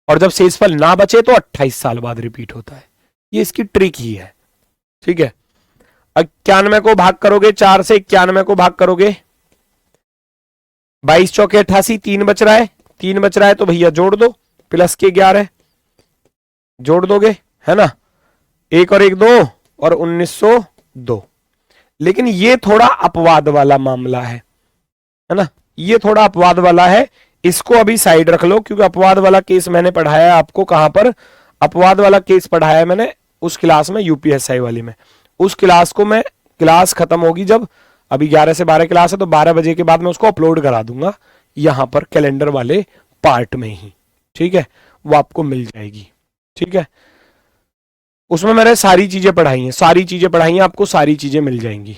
और जब शेषफल ना बचे तो 28 साल बाद रिपीट होता है। ये इसकी ट्रिक ही है, ठीक है। 91 को भाग करोगे 4 से, 91 को भाग करोगे, 22 चौके 88, 3 बच रहा है, 3 बच रहा है तो भैया जोड़ दो, प्लस के 11 जोड़ दोगे, है ना, 1 और 1 2, और 1902। लेकिन ये थोड़ा अपवाद वाला मामला है ना, ये थोड़ा अपवाद वाला है, इसको अभी साइड रख लो, क्योंकि अपवाद वाला केस मैंने पढ़ाया आपको कहां पर, अपवाद वाला केस पढ़ाया मैंने उस क्लास में, यूपीएसआई वाली में। उस क्लास को मैं, क्लास खत्म होगी जब, अभी 11 से 12 क्लास है, तो 12 बजे के बाद मैं उसको अपलोड करा दूंगा यहां पर कैलेंडर वाले पार्ट में ही, ठीक है, वो आपको मिल जाएगी, ठीक है। उसमें मैंने सारी चीजें पढ़ाई हैं, सारी चीजें पढ़ाई हैं, आपको सारी चीजें मिल जाएंगी,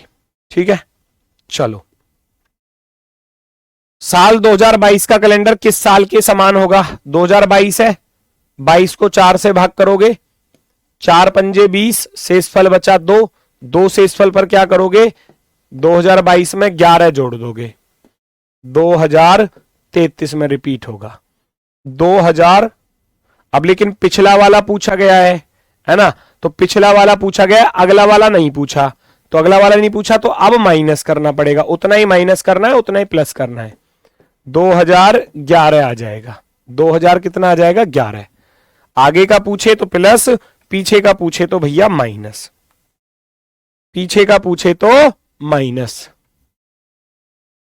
ठीक है। चलो, साल 2022 का कैलेंडर किस साल के समान होगा, 2022 है, 22 को 4 से भाग करोगे, 4 पंजे 20, शेषफल बचा 2, 2 शेषफल पर क्या करोगे, 2022 में 11 जोड़ दोगे, 2033 में रिपीट होगा 2000। अब लेकिन पिछला वाला पूछा गया है ना, तो पिछला वाला पूछा गया, अगला वाला नहीं पूछा, तो अगला वाला नहीं पूछा तो अब माइनस करना पड़ेगा, उतना ही माइनस करना है, उतना ही प्लस करना है, 2011 आ जाएगा, 2000 कितना आ जाएगा, 11। आगे का पूछे तो प्लस, पीछे का पूछे तो भैया माइनस, पीछे का पूछे तो माइनस,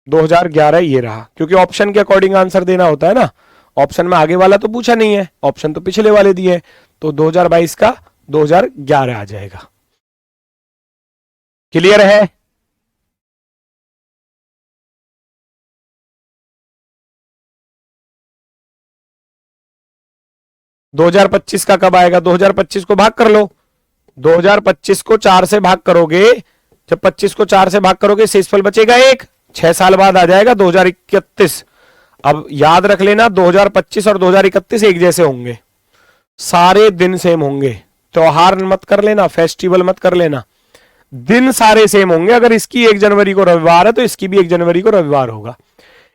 2011 ये रहा, क्योंकि ऑप्शन के अकॉर्डिंग आंसर देना होता है ना, ऑप्शन में आगे वाला तो पूछा नहीं है, ऑप्शन तो पिछले वाले दिए, तो 2022 का 2011 आ जाएगा। क्लियर है? दो 2025 का कब आएगा, 2025 को भाग कर लो, 2025 को 4 से भाग करोगे, जब 25 को 4 से भाग करोगे शेषफल बचेगा 1, 6 साल बाद आ जाएगा 2031। अब याद रख लेना 2025 और 2031 एक जैसे होंगे, सारे दिन सेम होंगे, त्योहार मत कर लेना, फेस्टिवल मत कर लेना, दिन सारे सेम होंगे। अगर इसकी 1 जनवरी को रविवार है तो इसकी भी 1 जनवरी को रविवार होगा,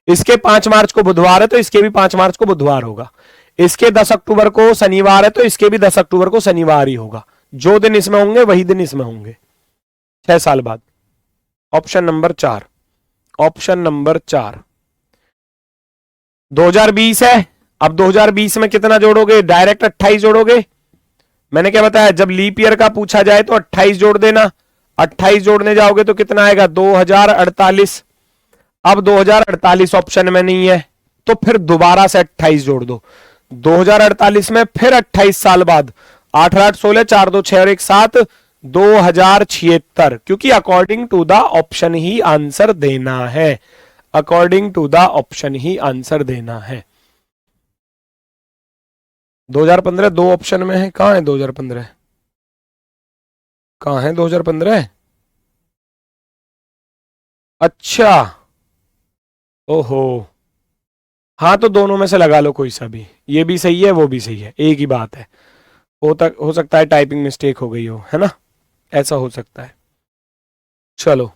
इसके 5 मार्च को बुधवार है तो इसके भी 5 मार्च को बुधवार होगा, इसके 10 अक्टूबर को शनिवार है तो इसके भी 10 अक्टूबर को शनिवार ही होगा, जो दिन इसमें होंगे वही दिन इसमें होंगे, 6 साल बाद। Option number 4, option number 4। 2020 है, अब 2020 में कितना जोड़ोगे, डायरेक्ट 28 जोड़ोगे, मैंने क्या बताया, जब लीप ईयर का पूछा जाए तो 28 जोड़ देना, 28 जोड़ने जाओगे तो कितना आएगा, 2048। अब 2048 ऑप्शन में नहीं है तो फिर दोबारा से 28 जोड़ दो, 2048 में फिर 28 साल बाद, 8 8 16, 4 2 6 और 1 7, 2076, क्योंकि अकॉर्डिंग टू द ऑप्शन ही आंसर देना है, अकॉर्डिंग टू द ऑप्शन ही आंसर देना है। 2015 दो ऑप्शन में है, कहां है 2015, कहां है 2015? अच्छा, ओहो, हाँ तो दोनों में से लगा लो कोई सा भी, ये भी सही है वो भी सही है, एक ही बात है, हो सकता है टाइपिंग मिस्टेक हो गई हो, है ना, ऐसा हो सकता है। चलो,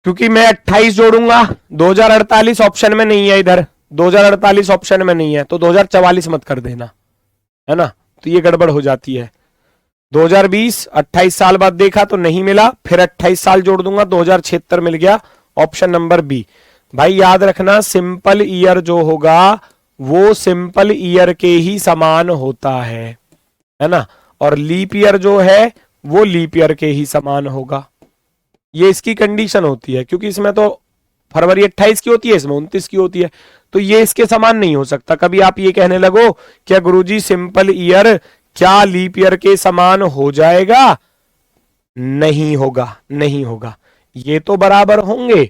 क्योंकि मैं 28 जोड़ूंगा, 2048 ऑप्शन में नहीं है, इधर 2048 ऑप्शन में नहीं है, तो 2044 मत कर देना, है ना, तो ये गड़बड़ हो जाती है। 2020 28 साल बाद देखा तो नहीं मिला, फिर 28 साल जोड़ दूंगा, 2076 मिल गया, ऑप्शन नंबर बी। भाई याद रखना, सिंपल ईयर जो होगा वो सिंपल ईयर के ही समान होता है ना, और लीप ईयर जो है वो लीप ईयर के ही समान होगा, ये इसकी कंडीशन होती है, क्योंकि इसमें तो फरवरी 28 की होती है, इसमें 29 की होती है, तो ये इसके समान नहीं हो सकता। कभी आप ये कहने लगो क्या गुरुजी सिंपल ईयर क्या लीप ईयर के समान हो जाएगा, नहीं होगा, नहीं होगा, ये तो बराबर होंगे,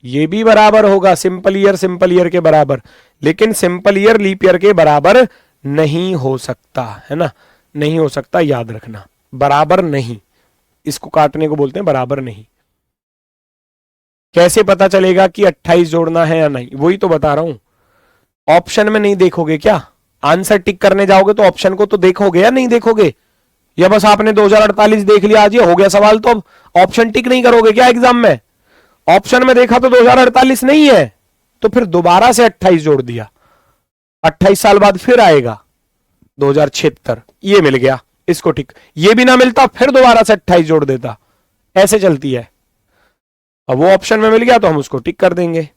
ये भी बराबर होगा सिंपल ईयर के बराबर, लेकिन सिंपल ईयर लीप ईयर के बराबर नहीं हो सकता, है ना, नहीं हो सकता, याद रखना, बराबर नहीं, इसको काटने को बोलते हैं बराबर नहीं। कैसे पता चलेगा कि 28 जोड़ना है या नहीं, वही तो बता रहा हूं। ऑप्शन में नहीं देखोगे क्या? आंसर टिक करने जाओगे तो ऑप्शन को तो देखोगे या नहीं देखोगे? या बस आपने 2048 देख लिया, आज ये हो गया सवाल, तो अब ऑप्शन टिक नहीं करोगे क्या एग्जाम में? ऑप्शन में देखा तो 2048 नहीं है, तो फिर दोबारा से 28 जोड़ दिया, 28 साल बाद फिर आएगा 2076, ये मिल गया, इसको टिक। ये भी ना मिलता फिर दोबारा से 28 जोड़ देता, ऐसे चलती है। अब वो ऑप्शन में मिल गया तो हम उसको टिक कर देंगे।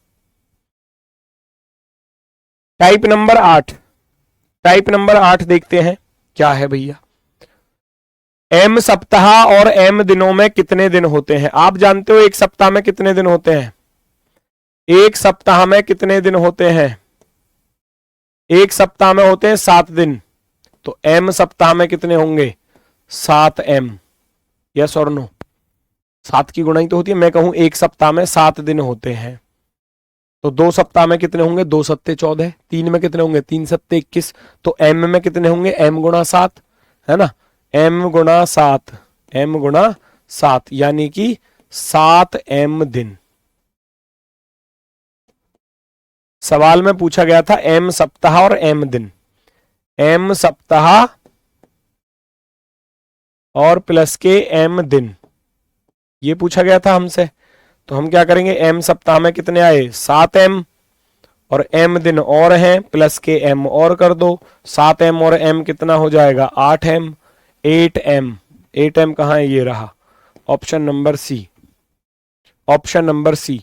टाइप नंबर 8, टाइप नंबर 8 देखते हैं क्या है भैया। एम सप्ताह और एम दिनों में कितने दिन होते हैं? आप जानते हो एक सप्ताह में कितने दिन होते हैं? एक सप्ताह में कितने दिन होते हैं? एक सप्ताह में होते हैं 7 दिन, तो एम सप्ताह में कितने होंगे? 7 एम, यस और नो? 7 की गुणाई तो होती है, मैं कहूं एक सप्ताह में 7 दिन होते हैं, तो 2 सप्ताह में कितने होंगे? 2 सत्ते 14, 3 में कितने होंगे? 3 सत्ते 21, तो एम में कितने होंगे? एम गुणा 7, है ना, एम गुणा 7, एम गुणा 7, यानी कि 7 एम दिन। सवाल में पूछा गया था एम सप्ताह और एम दिन, एम सप्ताह और प्लस के एम दिन, ये पूछा गया था हमसे। तो हम क्या करेंगे, एम सप्ताह में कितने आए? 7 एम, और एम दिन और हैं, प्लस के एम और कर दो, 7 एम और एम कितना हो जाएगा? 8 एम, 8 एम, 8 एम कहां है? ये रहा, option number C, option number C,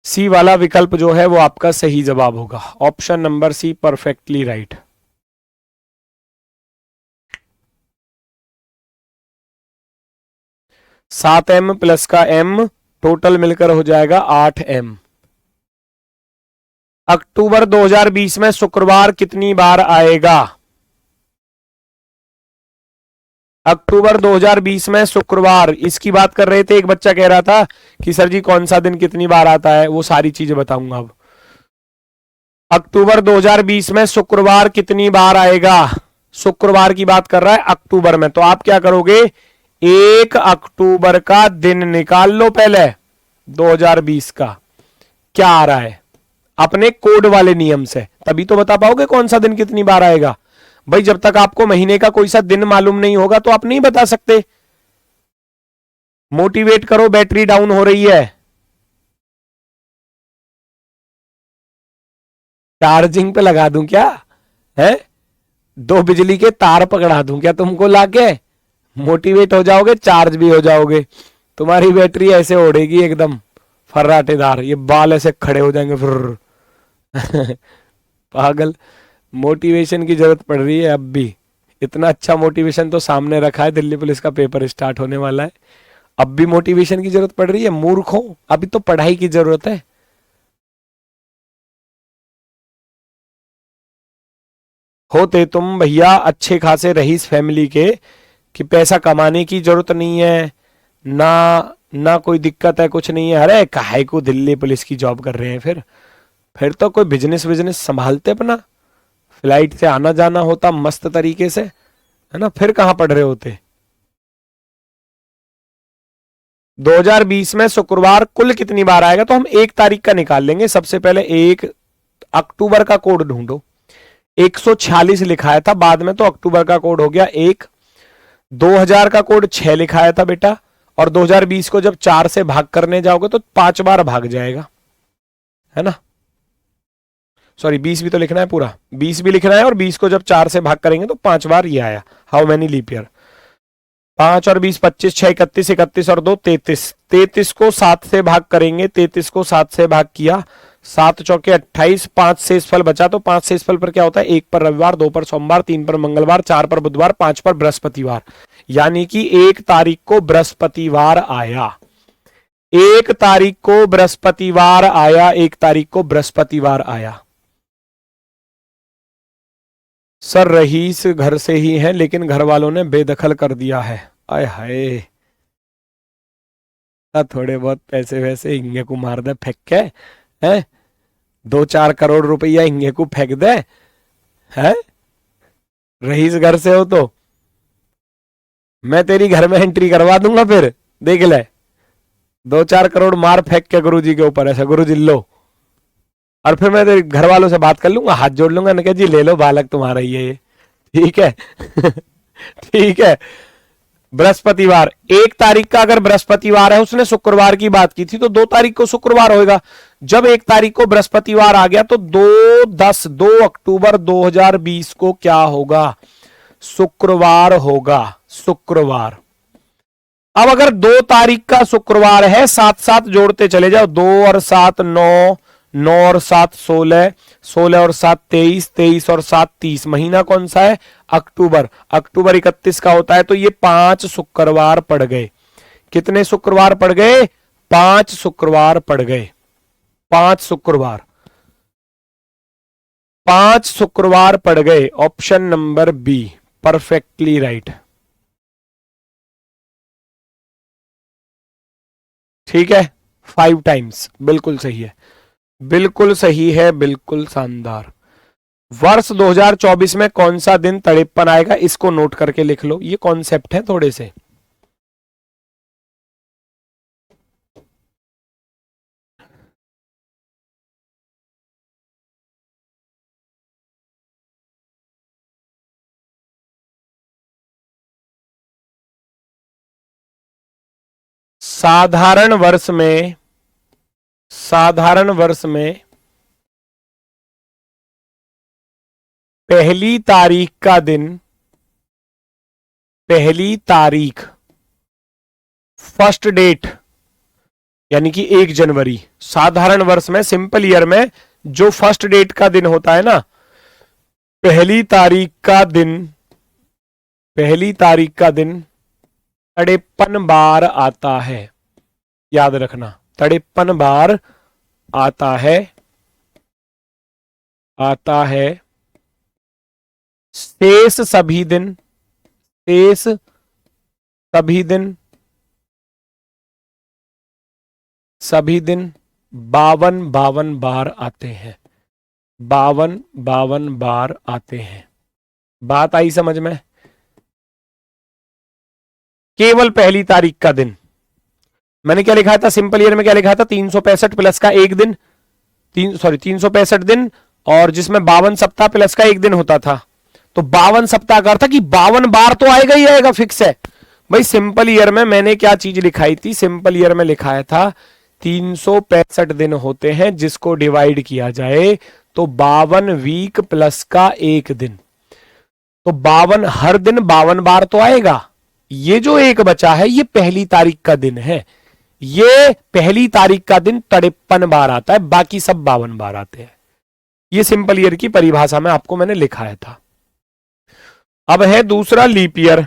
C वाला विकल्प जो है वो आपका सही जवाब होगा, option number C perfectly right. सात एम प्लस का एम टोटल मिलकर हो जाएगा 8 एम। अक्टूबर 2020 में शुक्रवार कितनी बार आएगा? अक्टूबर 2020 में शुक्रवार, इसकी बात कर रहे थे। एक बच्चा कह रहा था कि सर जी कौन सा दिन कितनी बार आता है, वो सारी चीजें बताऊंगा अब। अक्टूबर 2020 में शुक्रवार कितनी बार आएगा? शुक्रवार की बात कर रहा है अक्टूबर में, तो आप क्या करोगे? 1 अक्टूबर का दिन निकाल लो पहले 2020 का, क्या आ रहा है अपने कोड वाले नियम से, तभी तो बता पाओगे कौन सा दिन कितनी बार आएगा। भाई जब तक आपको महीने का कोई सा दिन मालूम नहीं होगा तो आप नहीं बता सकते। मोटिवेट करो, बैटरी डाउन हो रही है। चार्जिंग पे लगा दूं क्या? है 2 बिजली के तार पकड़ा दूं क्या तुमको लाके? मोटिवेट हो जाओगे, चार्ज भी हो जाओगे, तुम्हारी बैटरी ऐसे उड़ेगी एकदम फर्राटेदार, ये बाल ऐसे खड़े हो जाएंगे फिर। पागल, मोटिवेशन की जरूरत पड़ रही है अब भी। इतना अच्छा मोटिवेशन तो सामने रखा है, दिल्ली पुलिस का पेपर स्टार्ट होने वाला है, अब भी मोटिवेशन की जरूरत पड़ रही है? मूर्खों, अभी तो पढ़ाई की जरूरत है। होते तुम भैया अच्छे खासे रईस फैमिली के कि पैसा कमाने की जरूरत नहीं है ना, ना कोई दिक्कत है, कुछ नहीं है। अरे काहे को दिल्ली पुलिस की जॉब कर रहे हैं? फिर तो कोई बिजनेस बिजनेस संभालते अपना, फ्लाइट से आना जाना होता मस्त तरीके से, है ना, फिर कहां पढ़ रहे होते। 2020 में शुक्रवार कुल कितनी बार आएगा? तो हम 1 तारीख का निकाल लेंगे। सबसे पहले 1 अक्टूबर का कोड ढूंढो। 146 लिखाया था, बाद में तो अक्टूबर का कोड हो गया 1। 2000 का कोड 6 लिखाया था बेटा, और 2020 को जब 4 से भाग करने जाओगे तो 5 बार भाग जाएगा, है ना। सॉरी 20 भी तो लिखना है पूरा, 20 भी लिखना है, और 20 को जब 4 से भाग करेंगे तो 5 बार ये आया। How many leap year? 5 और 20 25, 6 31, 31 और 2 33। 33 को 7 से भाग करेंगे, 33 को 7 से भाग किया, 7 चौके 28, 5 शेषफल बचा, तो 5 शेषफल पर क्या होता है? 1 पर रविवार, 2 पर सोमवार, 3 पर मंगलवार, 4 पर बुधवार, 5 पर बृहस्पतिवार, यानी कि 1 तारीख को बृहस्पतिवार आया। 1 तारीख को बृहस्पतिवार आया, 1 तारीख को बृहस्पतिवार आया। सर रईस घर से ही है लेकिन घर वालों ने बेदखल कर दिया है। आय हाय, थोड़े बहुत पैसे वैसे हिंगे को मार दे फेंक के, है 2-4 करोड़ रुपया हिंगे को फेंक दे, है रईस घर से हो तो मैं तेरी घर में एंट्री करवा दूंगा, फिर देख ले 2-4 करोड़ मार फेंक के गुरुजी के ऊपर, ऐसा गुरुजी लो, और फिर मैं तेरे घर वालों से बात कर लूंगा, हाथ जोड़ लूंगा, ना जी ले लो बालक तुम्हारा ही है ये, ठीक है। ठीक है। बृहस्पतिवार 1 तारीख का अगर बृहस्पतिवार है, उसने शुक्रवार की बात की थी तो 2 तारीख को शुक्रवार होगा। जब 1 तारीख को बृहस्पतिवार आ गया तो 2 अक्टूबर 2020 को क्या होगा? शुक्रवार होगा, शुक्रवार। अब अगर 2 तारीख का शुक्रवार है, 7-7 जोड़ते चले जाओ, 2 और 7 9, 9 और 7 16, 16 और 7 23, 23 और 7 30। महीना कौन सा है? अक्टूबर। अक्टूबर 31 का होता है, तो ये 5 शुक्रवार पड़ गए। कितने शुक्रवार पड़ गए? 5 शुक्रवार पड़ गए। 5 शुक्रवार, 5 शुक्रवार पड़ गए। Option number be perfectly right. ठीक है, 5 टाइम्स बिल्कुल सही है, बिल्कुल सही है, बिल्कुल शानदार। वर्ष 2024 में कौन सा दिन 53 आएगा? इसको नोट करके लिख लो, ये कॉन्सेप्ट है थोड़े से। साधारण वर्ष में, साधारण वर्ष में पहली तारीख का दिन, पहली तारीख फर्स्ट डेट यानी कि 1 जनवरी। साधारण वर्ष में, सिंपल ईयर में जो फर्स्ट डेट का दिन होता है ना, पहली तारीख का दिन, पहली तारीख का दिन 53 बार आता है। याद रखना 53 बार आता है, आता है। शेष सभी दिन, शेष सभी दिन, सभी दिन 52 बार आते हैं, 52 बार आते हैं। बात आई समझ में? केवल पहली तारीख का दिन। मैंने क्या लिखा था सिंपल ईयर में? क्या लिखा था? 365 प्लस का 1 दिन, 365 दिन, और जिसमें 52 सप्ताह प्लस का 1 दिन होता था। तो 52 सप्ताह का अर्थ था कि 52 बार तो आएगा ही आएगा, फिक्स है भाई। सिंपल ईयर में मैंने क्या चीज लिखाई थी? सिंपल ईयर में लिखाया था 365 दिन होते हैं, जिसको डिवाइड किया जाए तो 52 वीक प्लस का 1 दिन, तो 52 हर दिन 52 बार तो आएगा। ये जो एक बचा है ये पहली तारीख का दिन है, ये पहली तारीख का दिन 53 बार आता है, बाकी सब 52 बार आते हैं। ये सिंपल ईयर की परिभाषा में आपको मैंने लिखाया था। अब है दूसरा लीप ईयर।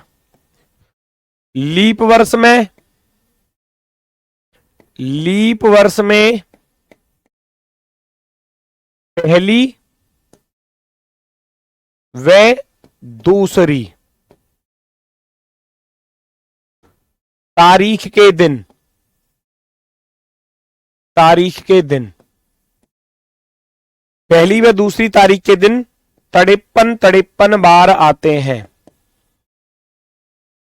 लीप वर्ष में, लीप वर्ष में पहली व दूसरी तारीख के दिन, तारीख के दिन, पहली व दूसरी तारीख के दिन 53 बार आते हैं,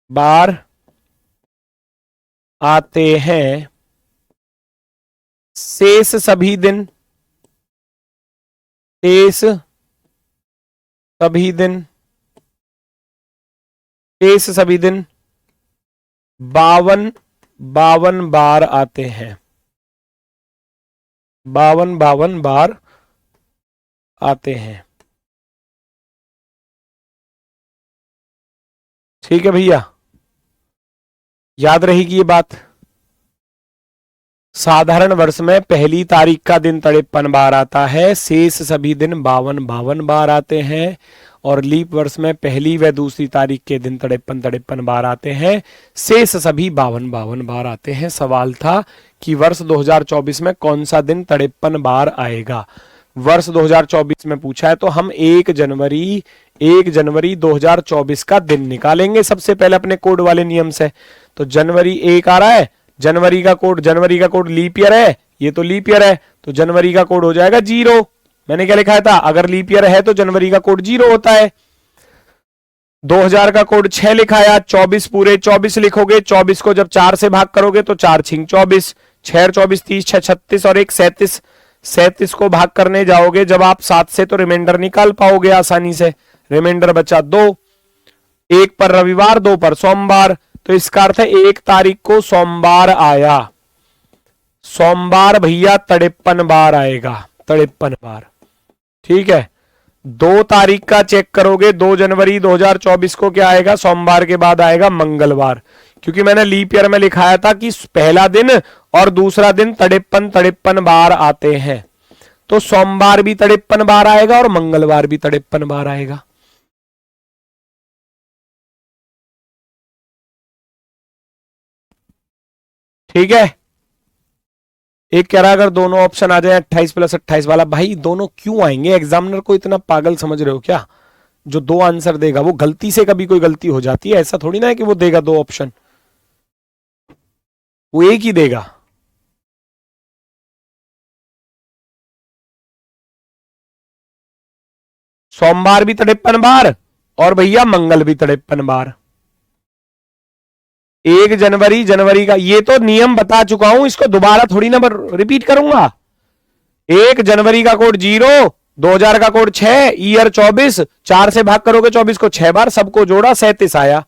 बार आते हैं। शेष सभी दिन, शेष सभी दिन, शेष सभी दिन 52 बार आते हैं, 52 बार आते हैं। ठीक है भैया, याद रहेगी ये बात। साधारण वर्ष में पहली तारीख का दिन 53 बार आता है, शेष सभी दिन 52 बार आते हैं, और लीप वर्ष में पहली व दूसरी तारीख के दिन 53 बार आते हैं, शेष सभी 52 बार आते हैं। सवाल था कि वर्ष 2024 में कौन सा दिन 53 बार आएगा। वर्ष 2024 में पूछा है तो हम 1 जनवरी 2024 का दिन निकालेंगे सबसे पहले अपने कोड वाले नियम से। तो जनवरी 1 आ रहा है जनवरी का कोड लीप ईयर है, ये तो लीप ईयर है, तो जनवरी का कोड हो जाएगा 0। मैंने क्या लिखा था, अगर लीप ईयर है तो जनवरी का कोड 0 होता है। 2000 का कोड 6 लिखा है, 24 पूरे 24 लिखोगे, 24 को जब 4 से भाग करोगे तो 4 छिंग 24, 6 और 24 30, 6 36 और 1 37। 37 को भाग करने जाओगे जब आप 7 से तो रिमाइंडर निकाल पाओगे आसानी से। रिमाइंडर बचा 2, 1 पर रविवार, 2 पर सोमवार, तो इसका अर्थ है 1 तारीख को सोमवार आया। सोमवार भैया 53 बार आएगा, 53 बार। ठीक है, 2 तारीख का चेक करोगे, 2 जनवरी 2024 को क्या आएगा, सोमवार के बाद आएगा मंगलवार, क्योंकि मैंने लीप ईयर में लिखाया था कि पहला दिन और दूसरा दिन 53 बार आते हैं, तो सोमवार भी 53 बार आएगा और मंगलवार भी 53 बार आएगा। ठीक है, एक कह रहा अगर दोनों ऑप्शन आ जाए 28 + 28 वाला, भाई दोनों क्यों आएंगे, एग्जामिनर को इतना पागल समझ रहे हो क्या? जो 2 आंसर देगा वो गलती से, कभी कोई गलती हो जाती है, ऐसा थोड़ी ना है कि वो देगा 2 ऑप्शन, वो एक ही देगा। सोमवार भी 53 बार और भैया मंगल भी 53 बार। 1 जनवरी का ये तो नियम बता चुका हूं, इसको दोबारा थोड़ी ना रिपीट करूंगा। 1 जनवरी का कोड 0, 2000 का कोड 6, ईयर 24, 4 से भाग करोगे 24 को 6 बार, सबको जोड़ा 37 आया,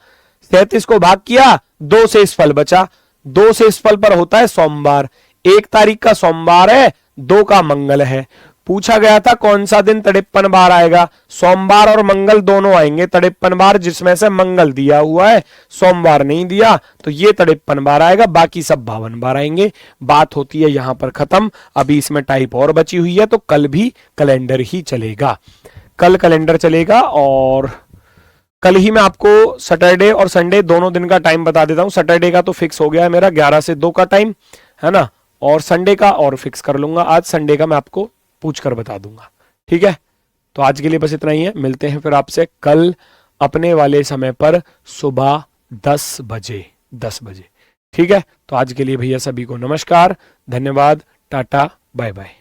37 को भाग किया, 2 से इस फल बचा, 2 से इस फल पर होता है सोमवार। 1 तारीख का सोमवार है, 2 का मंगल है। पूछा गया था कौन सा दिन 53 बार आएगा, सोमवार और मंगल दोनों आएंगे 53 बार, जिसमें से मंगल दिया हुआ है, सोमवार नहीं दिया, तो ये 53 बार आएगा, बाकी सब 52 बार आएंगे। बात होती है यहां पर खत्म। अभी इसमें टाइप और बची हुई है, तो कल भी कैलेंडर ही चलेगा, कल कैलेंडर चलेगा। और कल ही मैं आपको सैटरडे और संडे दोनों दिन का टाइम बता देता हूं। सैटरडे का तो फिक्स हो गया है मेरा 11 से 2 का टाइम है ना, और संडे का और फिक्स कर लूंगा। आज संडे का मैं आपको पूछ कर बता दूंगा। ठीक है, तो आज के लिए बस इतना ही है, मिलते हैं फिर आपसे कल अपने वाले समय पर सुबह 10 बजे। ठीक है, तो आज के लिए भैया सभी को नमस्कार, धन्यवाद, टाटा, बाय बाय।